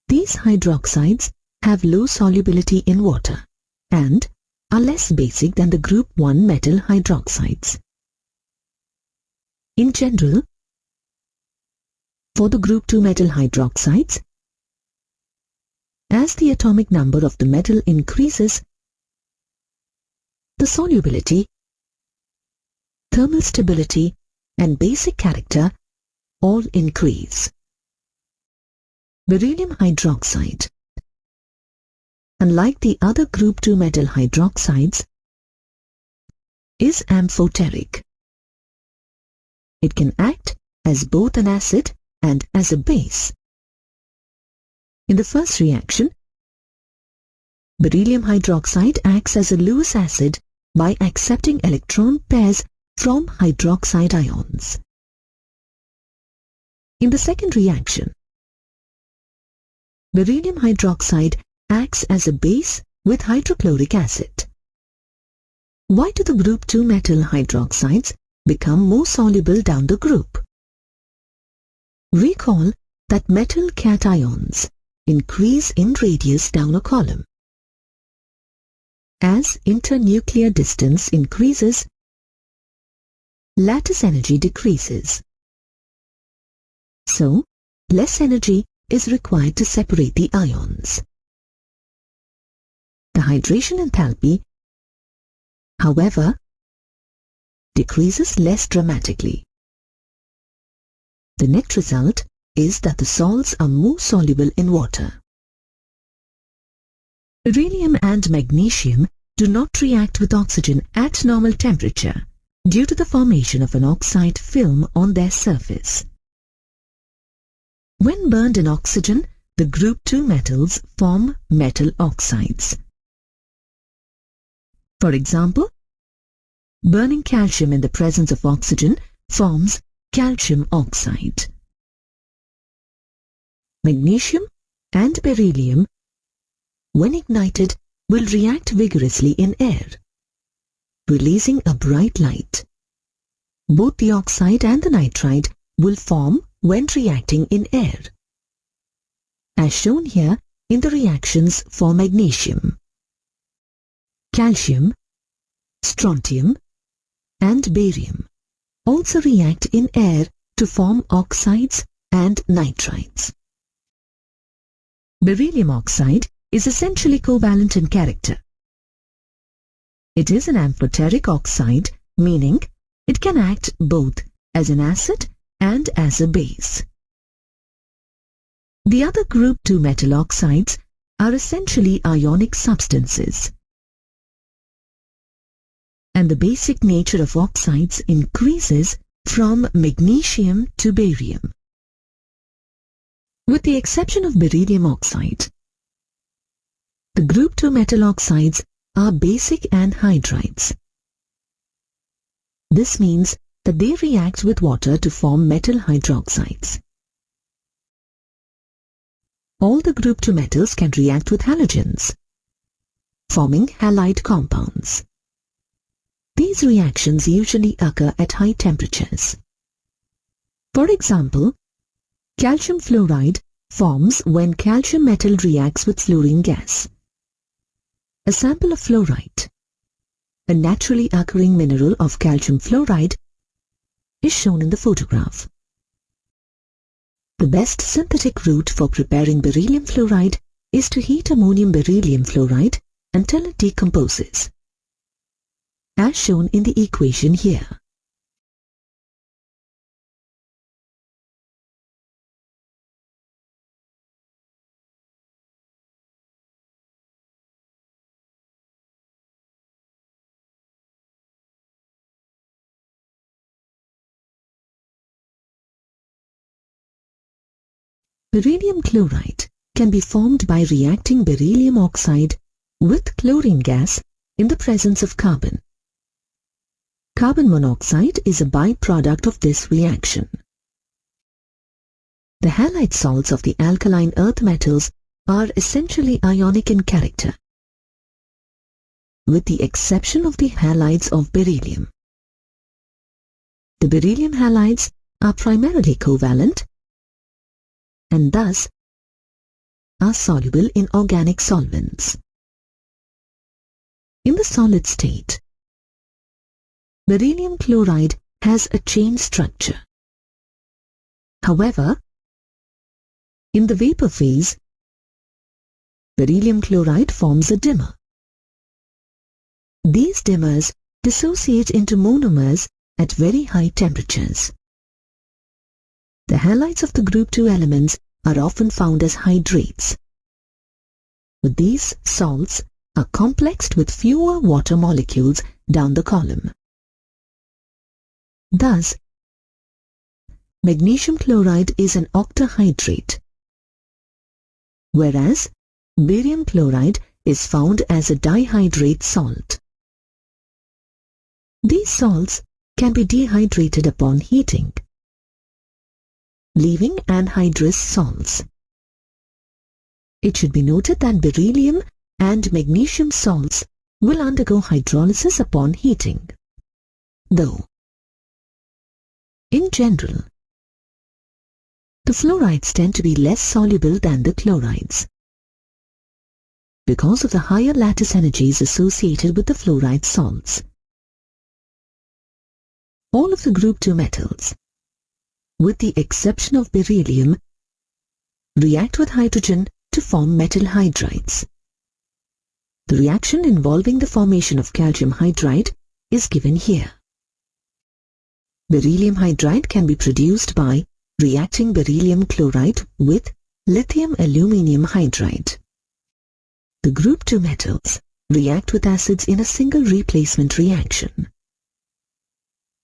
S1: These hydroxides have low solubility in water and are less basic than the group 1 metal hydroxides. In general, for the group 2 metal hydroxides, as the atomic number of the metal increases, the solubility, thermal stability, and basic character all increase. Beryllium hydroxide, unlike the other group 2 metal hydroxides, is amphoteric. It can act as both an acid and as a base. In the first reaction, beryllium hydroxide acts as a Lewis acid by accepting electron pairs from hydroxide ions. In the second reaction, beryllium hydroxide acts as a base with hydrochloric acid. Why do the group 2 metal hydroxides become more soluble down the group? Recall that metal cations increase in radius down a column. As internuclear distance increases, lattice energy decreases. So, less energy is required to separate the ions. The hydration enthalpy, however, decreases less dramatically. The net result is that the salts are more soluble in water. Beryllium and magnesium do not react with oxygen at normal temperature due to the formation of an oxide film on their surface. When burned in oxygen, the group 2 metals form metal oxides. For example, burning calcium in the presence of oxygen forms calcium oxide. Magnesium and beryllium, when ignited, will react vigorously in air, releasing a bright light. Both the oxide and the nitride will form when reacting in air, as shown here in the reactions for magnesium. Calcium, strontium, and barium also react in air to form oxides and nitrides. Beryllium oxide is essentially covalent in character. It is an amphoteric oxide, meaning it can act both as an acid and as a base. The other group 2 metal oxides are essentially ionic substances, and the basic nature of oxides increases from magnesium to barium. With the exception of beryllium oxide, the group 2 metal oxides are basic anhydrides. This means that they react with water to form metal hydroxides. All the group 2 metals can react with halogens, forming halide compounds. These reactions usually occur at high temperatures. For example, calcium fluoride forms when calcium metal reacts with fluorine gas. A sample of fluorite, a naturally occurring mineral of calcium fluoride, is shown in the photograph. The best synthetic route for preparing beryllium fluoride is to heat ammonium beryllium fluoride until it decomposes, as shown in the equation here. Beryllium chloride can be formed by reacting beryllium oxide with chlorine gas in the presence of carbon. Carbon monoxide is a byproduct of this reaction. The halide salts of the alkaline earth metals are essentially ionic in character, with the exception of the halides of beryllium. The beryllium halides are primarily covalent and thus are soluble in organic solvents. In the solid state, beryllium chloride has a chain structure. However, in the vapor phase, beryllium chloride forms a dimmer. These dimmers dissociate into monomers at very high temperatures. The halides of the group 2 elements are often found as hydrates, but these salts are complexed with fewer water molecules down the column. Thus, magnesium chloride is an octahydrate, whereas barium chloride is found as a dihydrate salt. These salts can be dehydrated upon heating, leaving anhydrous salts. It should be noted that beryllium and magnesium salts will undergo hydrolysis upon heating, though, in general, the fluorides tend to be less soluble than the chlorides because of the higher lattice energies associated with the fluoride salts. All of the group 2 metals, with the exception of beryllium, react with hydrogen to form metal hydrides. The reaction involving the formation of calcium hydride is given here. Beryllium hydride can be produced by reacting beryllium chloride with lithium aluminium hydride. The group 2 metals react with acids in a single replacement reaction,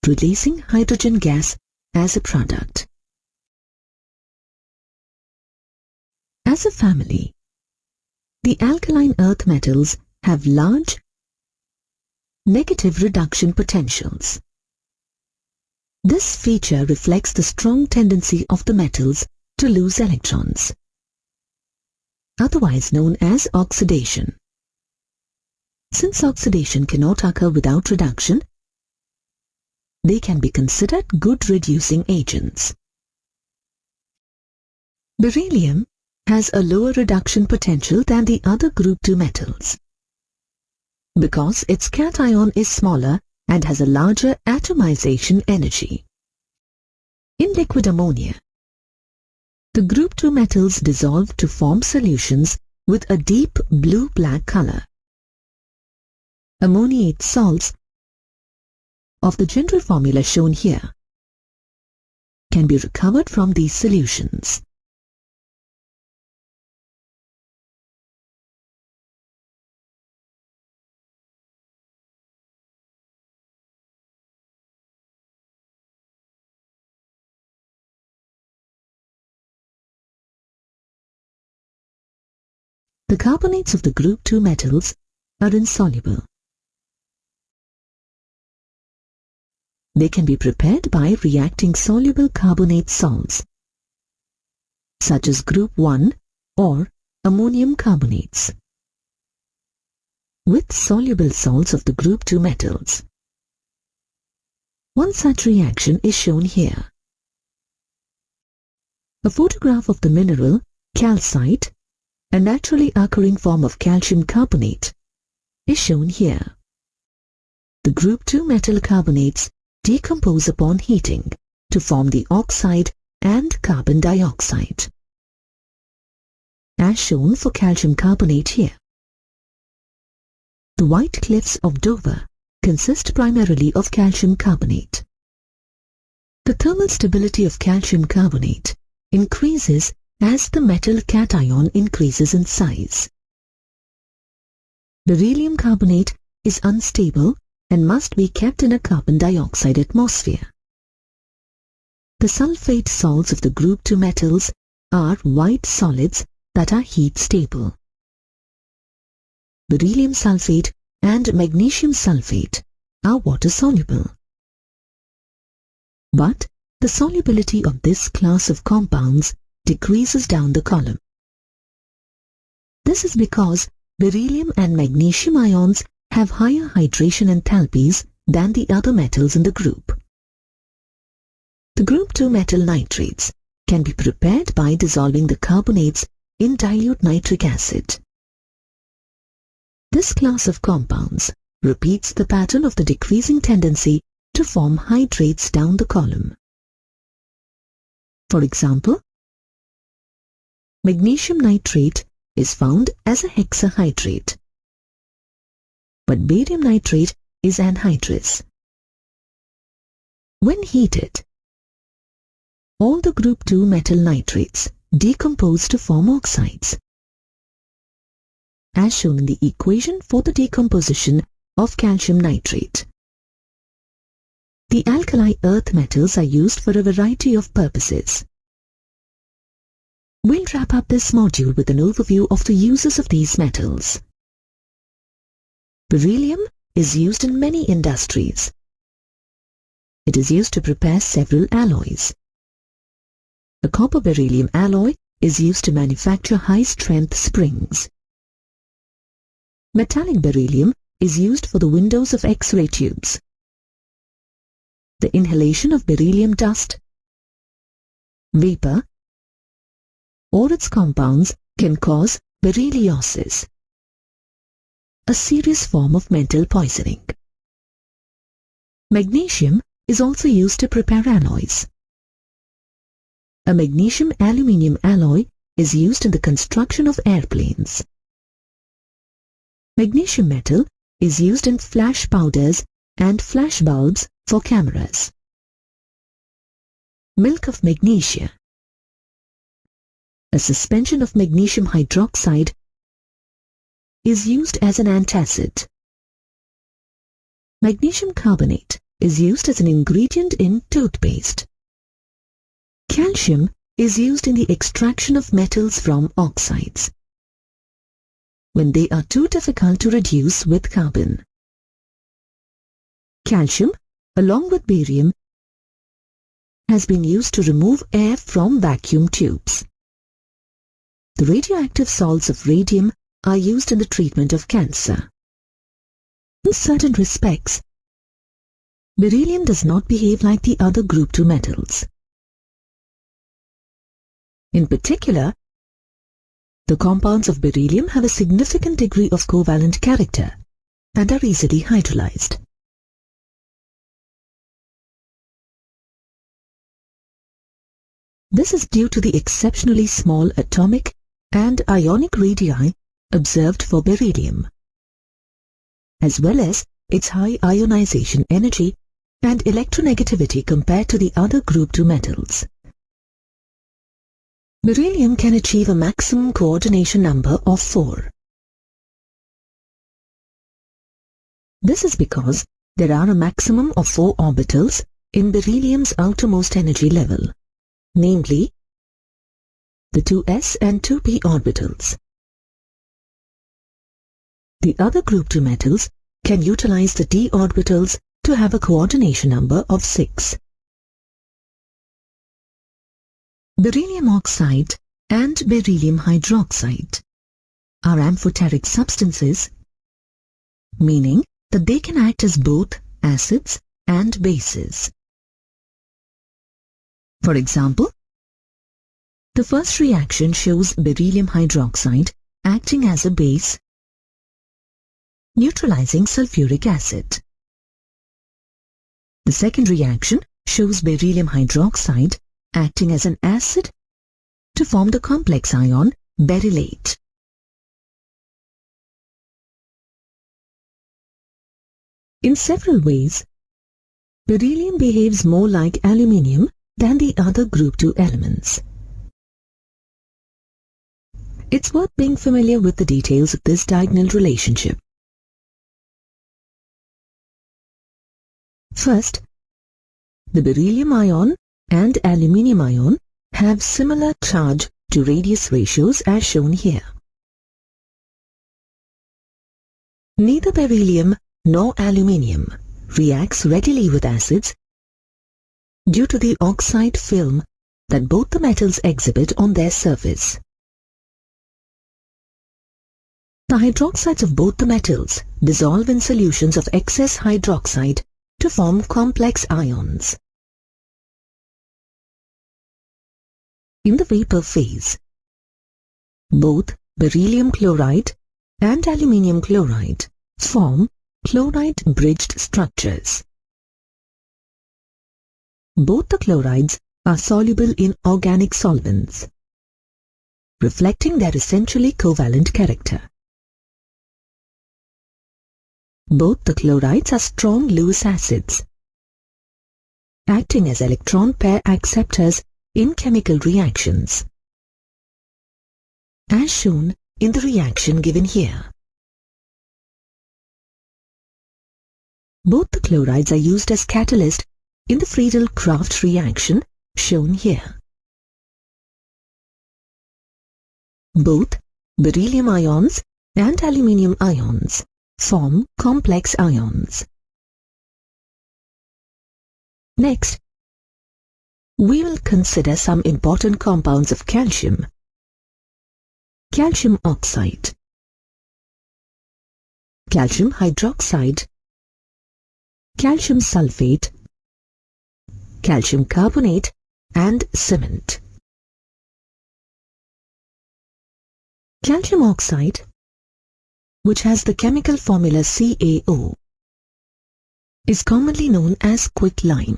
S1: releasing hydrogen gas as a product. As a family, the alkaline earth metals have large negative reduction potentials. This feature reflects the strong tendency of the metals to lose electrons, otherwise known as oxidation. Since oxidation cannot occur without reduction, they can be considered good reducing agents. Beryllium has a lower reduction potential than the other group 2 metals because its cation is smaller and has a larger atomization energy. In liquid ammonia, the group 2 metals dissolve to form solutions with a deep blue-black color. Ammoniate salts of the general formula shown here can be recovered from these solutions. the carbonates of the group 2 metals are insoluble. They can be prepared by reacting soluble carbonate salts, such as group 1 or ammonium carbonates, with soluble salts of the group 2 metals. One such reaction is shown here. A photograph of the mineral calcite, a naturally occurring form of calcium carbonate, is shown here. The group 2 metal carbonates decompose upon heating to form the oxide and carbon dioxide, as shown for calcium carbonate here. The White Cliffs of Dover consist primarily of calcium carbonate. The thermal stability of calcium carbonate increases as the metal cation increases in size. Beryllium carbonate is unstable and must be kept in a carbon dioxide atmosphere. The sulfate salts of the group 2 metals are white solids that are heat stable. Beryllium sulfate and magnesium sulfate are water soluble. But the solubility of this class of compounds decreases down the column. This is because beryllium and magnesium ions have higher hydration enthalpies than the other metals in the group. The group 2 metal nitrates can be prepared by dissolving the carbonates in dilute nitric acid. This class of compounds repeats the pattern of the decreasing tendency to form hydrates down the column. For example, magnesium nitrate is found as a hexahydrate, but barium nitrate is anhydrous. When heated, all the group 2 metal nitrates decompose to form oxides, as shown in the equation for the decomposition of calcium nitrate. The alkali earth metals are used for a variety of purposes. We'll wrap up this module with an overview of the uses of these metals. Beryllium is used in many industries. It is used to prepare several alloys. A copper-beryllium alloy is used to manufacture high-strength springs. Metallic beryllium is used for the windows of X-ray tubes. The inhalation of beryllium dust, vapor, or its compounds can cause berylliosis, a serious form of mental poisoning. Magnesium is also used to prepare alloys. A magnesium-aluminium alloy is used in the construction of airplanes. Magnesium metal is used in flash powders and flash bulbs for cameras. Milk of magnesia, a suspension of magnesium hydroxide, is used as an antacid. Magnesium carbonate is used as an ingredient in toothpaste. Calcium is used in the extraction of metals from oxides, when they are too difficult to reduce with carbon. Calcium, along with barium, has been used to remove air from vacuum tubes. The radioactive salts of radium are used in the treatment of cancer. In certain respects, beryllium does not behave like the other group 2 metals. In particular, the compounds of beryllium have a significant degree of covalent character and are easily hydrolyzed. This is due to the exceptionally small atomic and ionic radii observed for beryllium, as well as its high ionization energy and electronegativity compared to the other group 2 metals. Beryllium can achieve a maximum coordination number of 4. This is because there are a maximum of 4 orbitals in beryllium's outermost energy level, namely the 2s and 2p orbitals. The other group 2 metals can utilize the d orbitals to have a coordination number of 6. Beryllium oxide and beryllium hydroxide are amphoteric substances, meaning that they can act as both acids and bases. For example, the first reaction shows beryllium hydroxide acting as a base, neutralizing sulfuric acid. The second reaction shows beryllium hydroxide acting as an acid to form the complex ion berylate. In several ways, beryllium behaves more like aluminium than the other group 2 elements. It's worth being familiar with the details of this diagonal relationship. First, the beryllium ion and aluminium ion have similar charge to radius ratios as shown here. Neither beryllium nor aluminium reacts readily with acids due to the oxide film that both the metals exhibit on their surface. The hydroxides of both the metals dissolve in solutions of excess hydroxide to form complex ions. In the vapor phase, both beryllium chloride and aluminium chloride form chloride-bridged structures. Both the chlorides are soluble in organic solvents, reflecting their essentially covalent character. Both the chlorides are strong Lewis acids, acting as electron pair acceptors in chemical reactions, as shown in the reaction given here. Both the chlorides are used as catalyst in the Friedel-Crafts reaction shown here. Both beryllium ions and aluminium ions form complex ions. Next, we will consider some important compounds of calcium. Calcium oxide, calcium hydroxide, calcium sulfate, calcium carbonate, and cement. Calcium oxide, which has the chemical formula CaO, is commonly known as quicklime.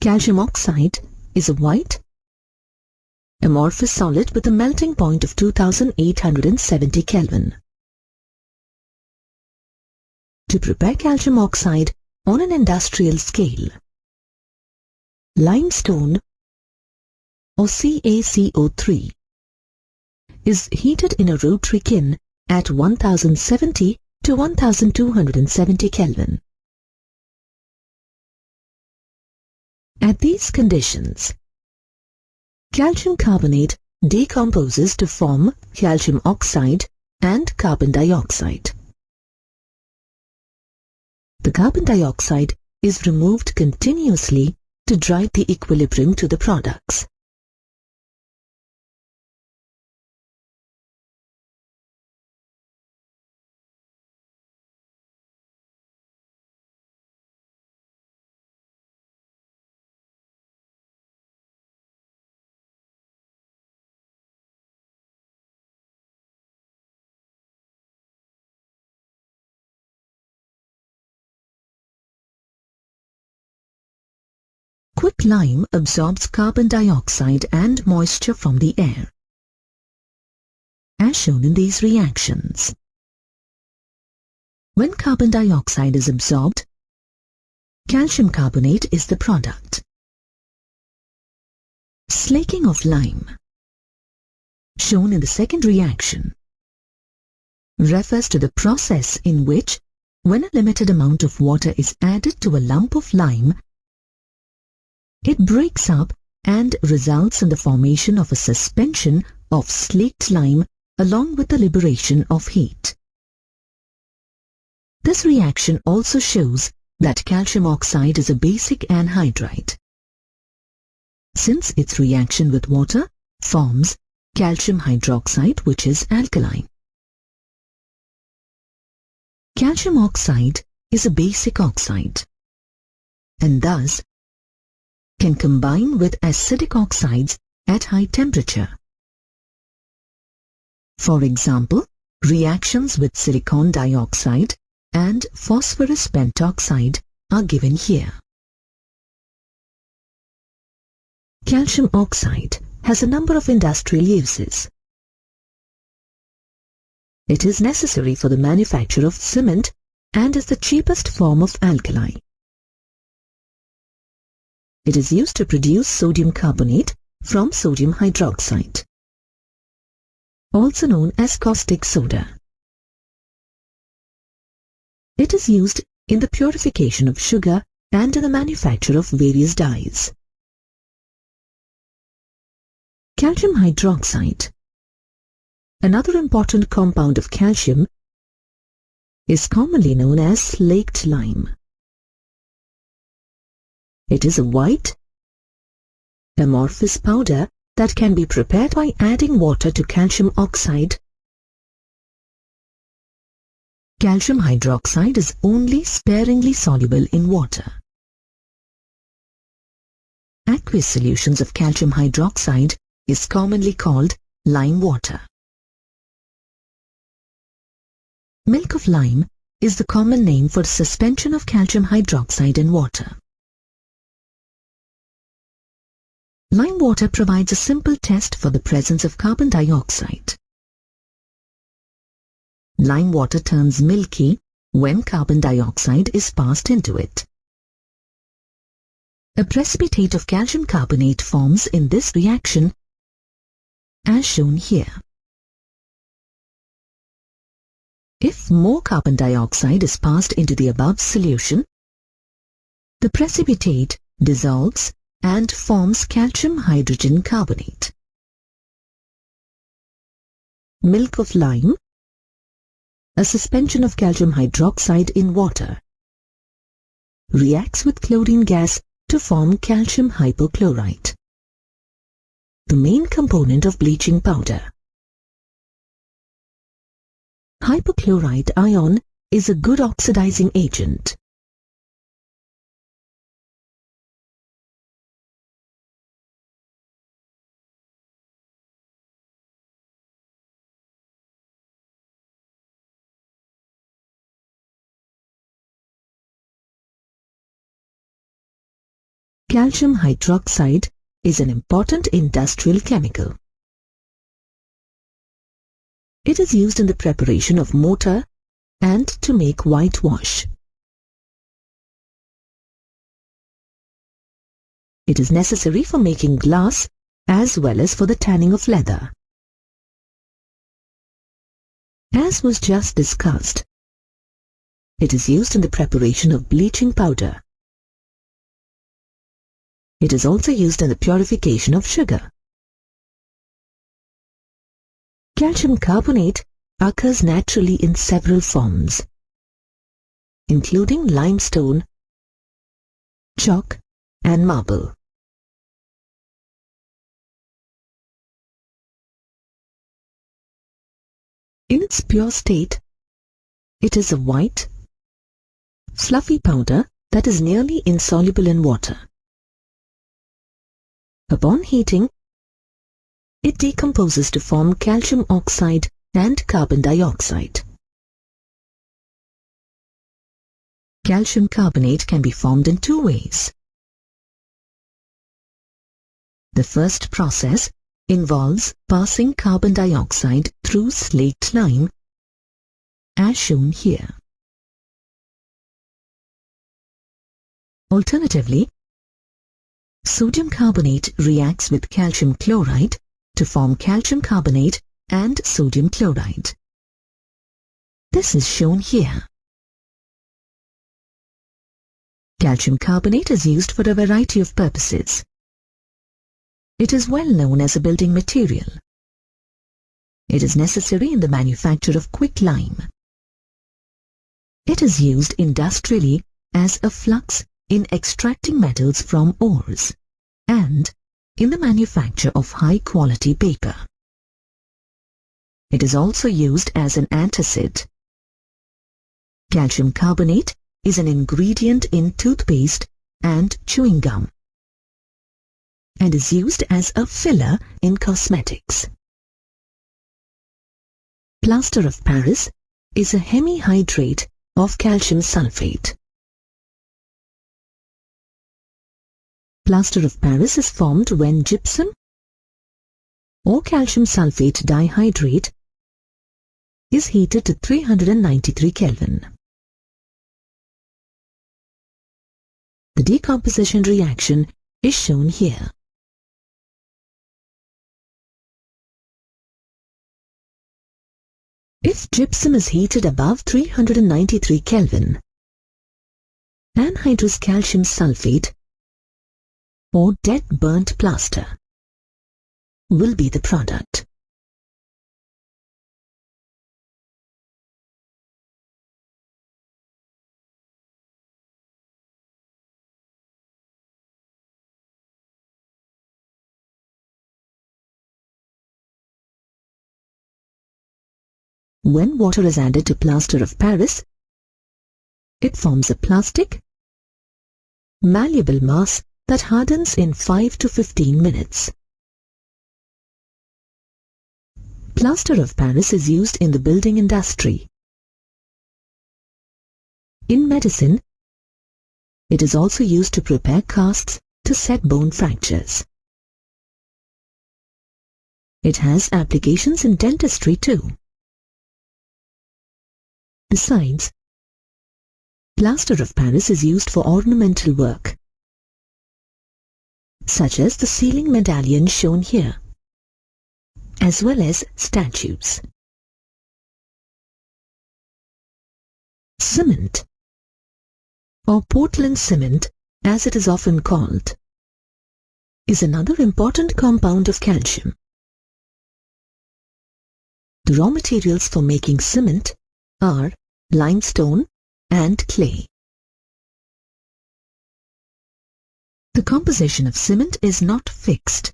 S1: Calcium oxide is a white, amorphous solid with a melting point of 2870 Kelvin. To prepare calcium oxide on an industrial scale, limestone or CaCO3 is heated in a rotary kiln at 1070 to 1270 Kelvin. At these conditions, calcium carbonate decomposes to form calcium oxide and carbon dioxide. The carbon dioxide is removed continuously to drive the equilibrium to the products. Quicklime absorbs carbon dioxide and moisture from the air, as shown in these reactions. When carbon dioxide is absorbed, calcium carbonate is the product. Slaking of lime, shown in the second reaction, refers to the process in which, when a limited amount of water is added to a lump of lime, it breaks up and results in the formation of a suspension of slaked lime along with the liberation of heat. This reaction also shows that calcium oxide is a basic anhydride, since its reaction with water forms calcium hydroxide, which is alkaline. Calcium oxide is a basic oxide and thus can combine with acidic oxides at high temperature. For example, reactions with silicon dioxide and phosphorus pentoxide are given here. Calcium oxide has a number of industrial uses. It is necessary for the manufacture of cement and is the cheapest form of alkali. It is used to produce sodium carbonate from sodium hydroxide, also known as caustic soda. It is used in the purification of sugar and in the manufacture of various dyes. Calcium hydroxide, another important compound of calcium, is commonly known as slaked lime. It is a white, amorphous powder that can be prepared by adding water to calcium oxide. Calcium hydroxide is only sparingly soluble in water. Aqueous solutions of calcium hydroxide is commonly called lime water. Milk of lime is the common name for suspension of calcium hydroxide in water. Lime water provides a simple test for the presence of carbon dioxide. Lime water turns milky when carbon dioxide is passed into it. A precipitate of calcium carbonate forms in this reaction, as shown here. If more carbon dioxide is passed into the above solution, the precipitate dissolves and forms calcium hydrogen carbonate. Milk of lime, a suspension of calcium hydroxide in water, reacts with chlorine gas to form calcium hypochlorite, the main component of bleaching powder. Hypochlorite ion is a good oxidizing agent. Calcium hydroxide is an important industrial chemical. It is used in the preparation of mortar and to make whitewash. It is necessary for making glass as well as for the tanning of leather. As was just discussed, it is used in the preparation of bleaching powder. It is also used in the purification of sugar. Calcium carbonate occurs naturally in several forms, including limestone, chalk, and marble. In its pure state, it is a white, fluffy powder that is nearly insoluble in water. Upon heating, it decomposes to form calcium oxide and carbon dioxide. Calcium carbonate can be formed in two ways. The first process involves passing carbon dioxide through slaked lime, as shown here. Alternatively, sodium carbonate reacts with calcium chloride to form calcium carbonate and sodium chloride. This is shown here. Calcium carbonate is used for a variety of purposes. It is well known as a building material. It is necessary in the manufacture of quicklime. It is used industrially as a flux in extracting metals from ores and in the manufacture of high-quality paper. It is also used as an antacid. Calcium carbonate is an ingredient in toothpaste and chewing gum and is used as a filler in cosmetics. Plaster of Paris is a hemihydrate of calcium sulfate. Plaster of Paris is formed when gypsum or calcium sulfate dihydrate is heated to 393 Kelvin. The decomposition reaction is shown here. If gypsum is heated above 393 Kelvin, anhydrous calcium sulfate or dead burnt plaster will be the product. When water is added to plaster of Paris, it forms a plastic, malleable mass that hardens in 5 to 15 minutes. Plaster of Paris is used in the building industry. In medicine, it is also used to prepare casts to set bone fractures. It has applications in dentistry too. Besides, plaster of Paris is used for ornamental work, such as the ceiling medallion shown here, as well as statues. Cement, or Portland cement as it is often called, is another important compound of calcium. The raw materials for making cement are limestone and clay. The composition of cement is not fixed.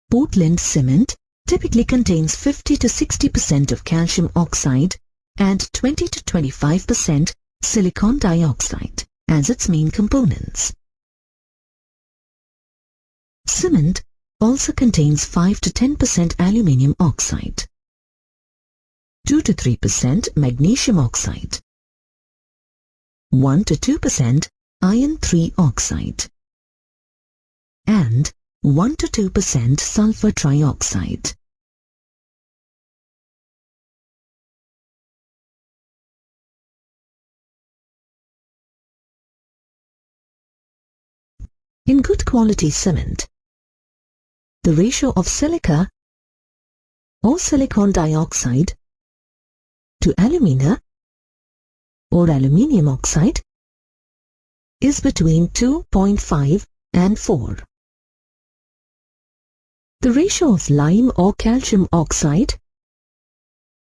S1: Portland cement typically contains 50 to 60% of calcium oxide and 20 to 25% silicon dioxide as its main components. Cement also contains 5 to 10% aluminium oxide, 2 to 3% magnesium oxide, 1 to 2% iron 3 oxide, and 1 to 2% sulfur trioxide. In good quality cement, the ratio of silica or silicon dioxide to alumina or aluminium oxide is between 2.5 and 4. The ratio of lime or calcium oxide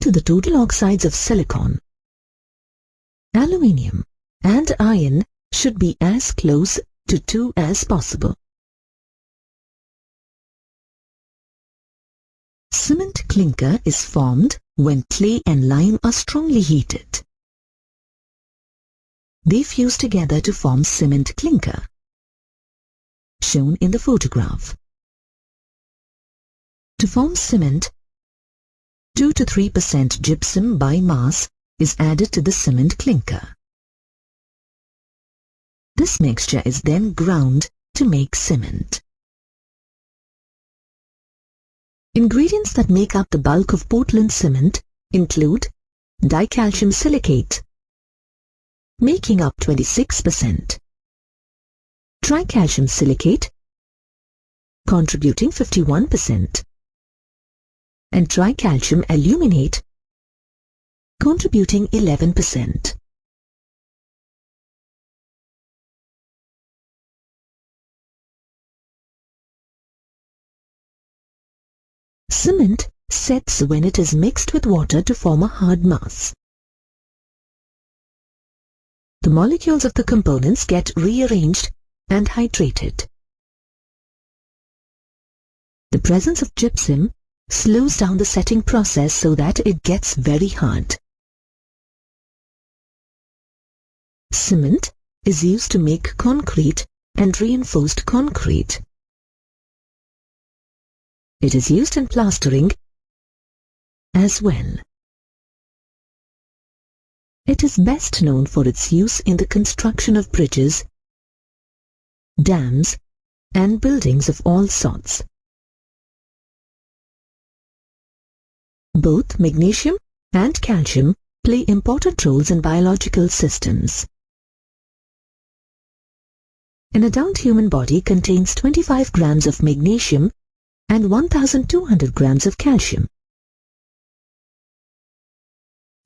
S1: to the total oxides of silicon, aluminium and iron should be as close to 2 as possible. Cement clinker is formed when clay and lime are strongly heated. They fuse together to form cement clinker, shown in the photograph. To form cement, 2 to 3% gypsum by mass is added to the cement clinker. This mixture is then ground to make cement. Ingredients that make up the bulk of Portland cement include dicalcium silicate, making up 26%, tricalcium silicate, contributing 51%, and tricalcium aluminate, contributing 11%. Cement sets when it is mixed with water to form a hard mass. The molecules of the components get rearranged and hydrated. The presence of gypsum slows down the setting process so that it gets very hard. Cement is used to make concrete and reinforced concrete. It is used in plastering as well. It is best known for its use in the construction of bridges, dams, and buildings of all sorts. Both magnesium and calcium play important roles in biological systems. An adult human body contains 25 grams of magnesium and 1,200 grams of calcium.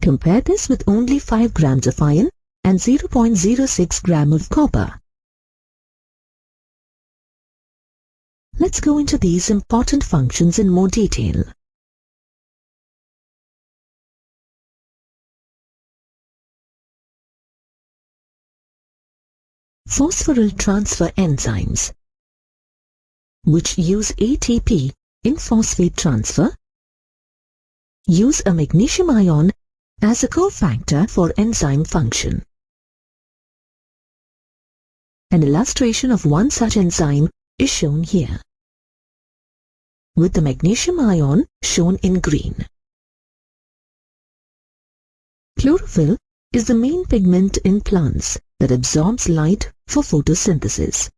S1: Compare this with only 5 grams of iron and 0.06 gram of copper. Let's go into these important functions in more detail. Phosphoryl transfer enzymes, which use ATP in phosphate transfer, use a magnesium ion as a cofactor for enzyme function. An illustration of one such enzyme is shown here, with the magnesium ion shown in green. Chlorophyll is the main pigment in plants that absorbs light for photosynthesis.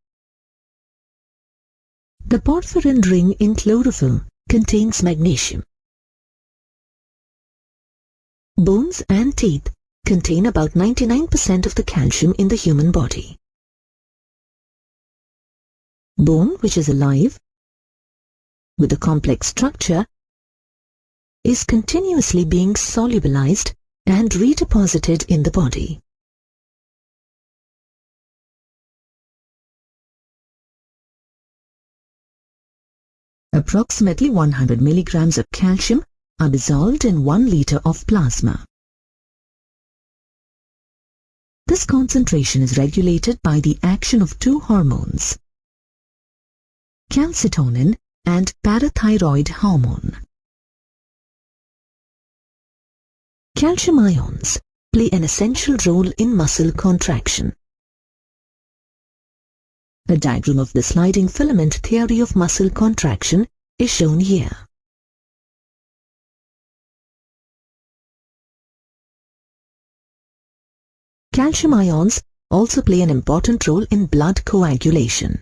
S1: The porphyrin ring in chlorophyll contains magnesium. Bones and teeth contain about 99% of the calcium in the human body. Bone, which is alive, with a complex structure, is continuously being solubilized and redeposited in the body. Approximately 100 milligrams of calcium are dissolved in 1 liter of plasma. This concentration is regulated by the action of 2 hormones, calcitonin and parathyroid hormone. Calcium ions play an essential role in muscle contraction. A diagram of the sliding filament theory of muscle contraction is shown here. Calcium ions also play an important role in blood coagulation.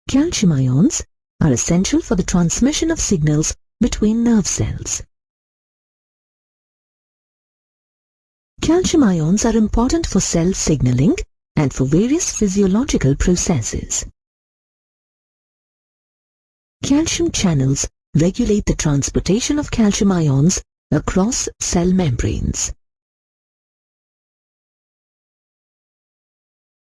S1: Calcium ions are essential for the transmission of signals between nerve cells. Calcium ions are important for cell signaling and for various physiological processes. Calcium channels regulate the transportation of calcium ions across cell membranes.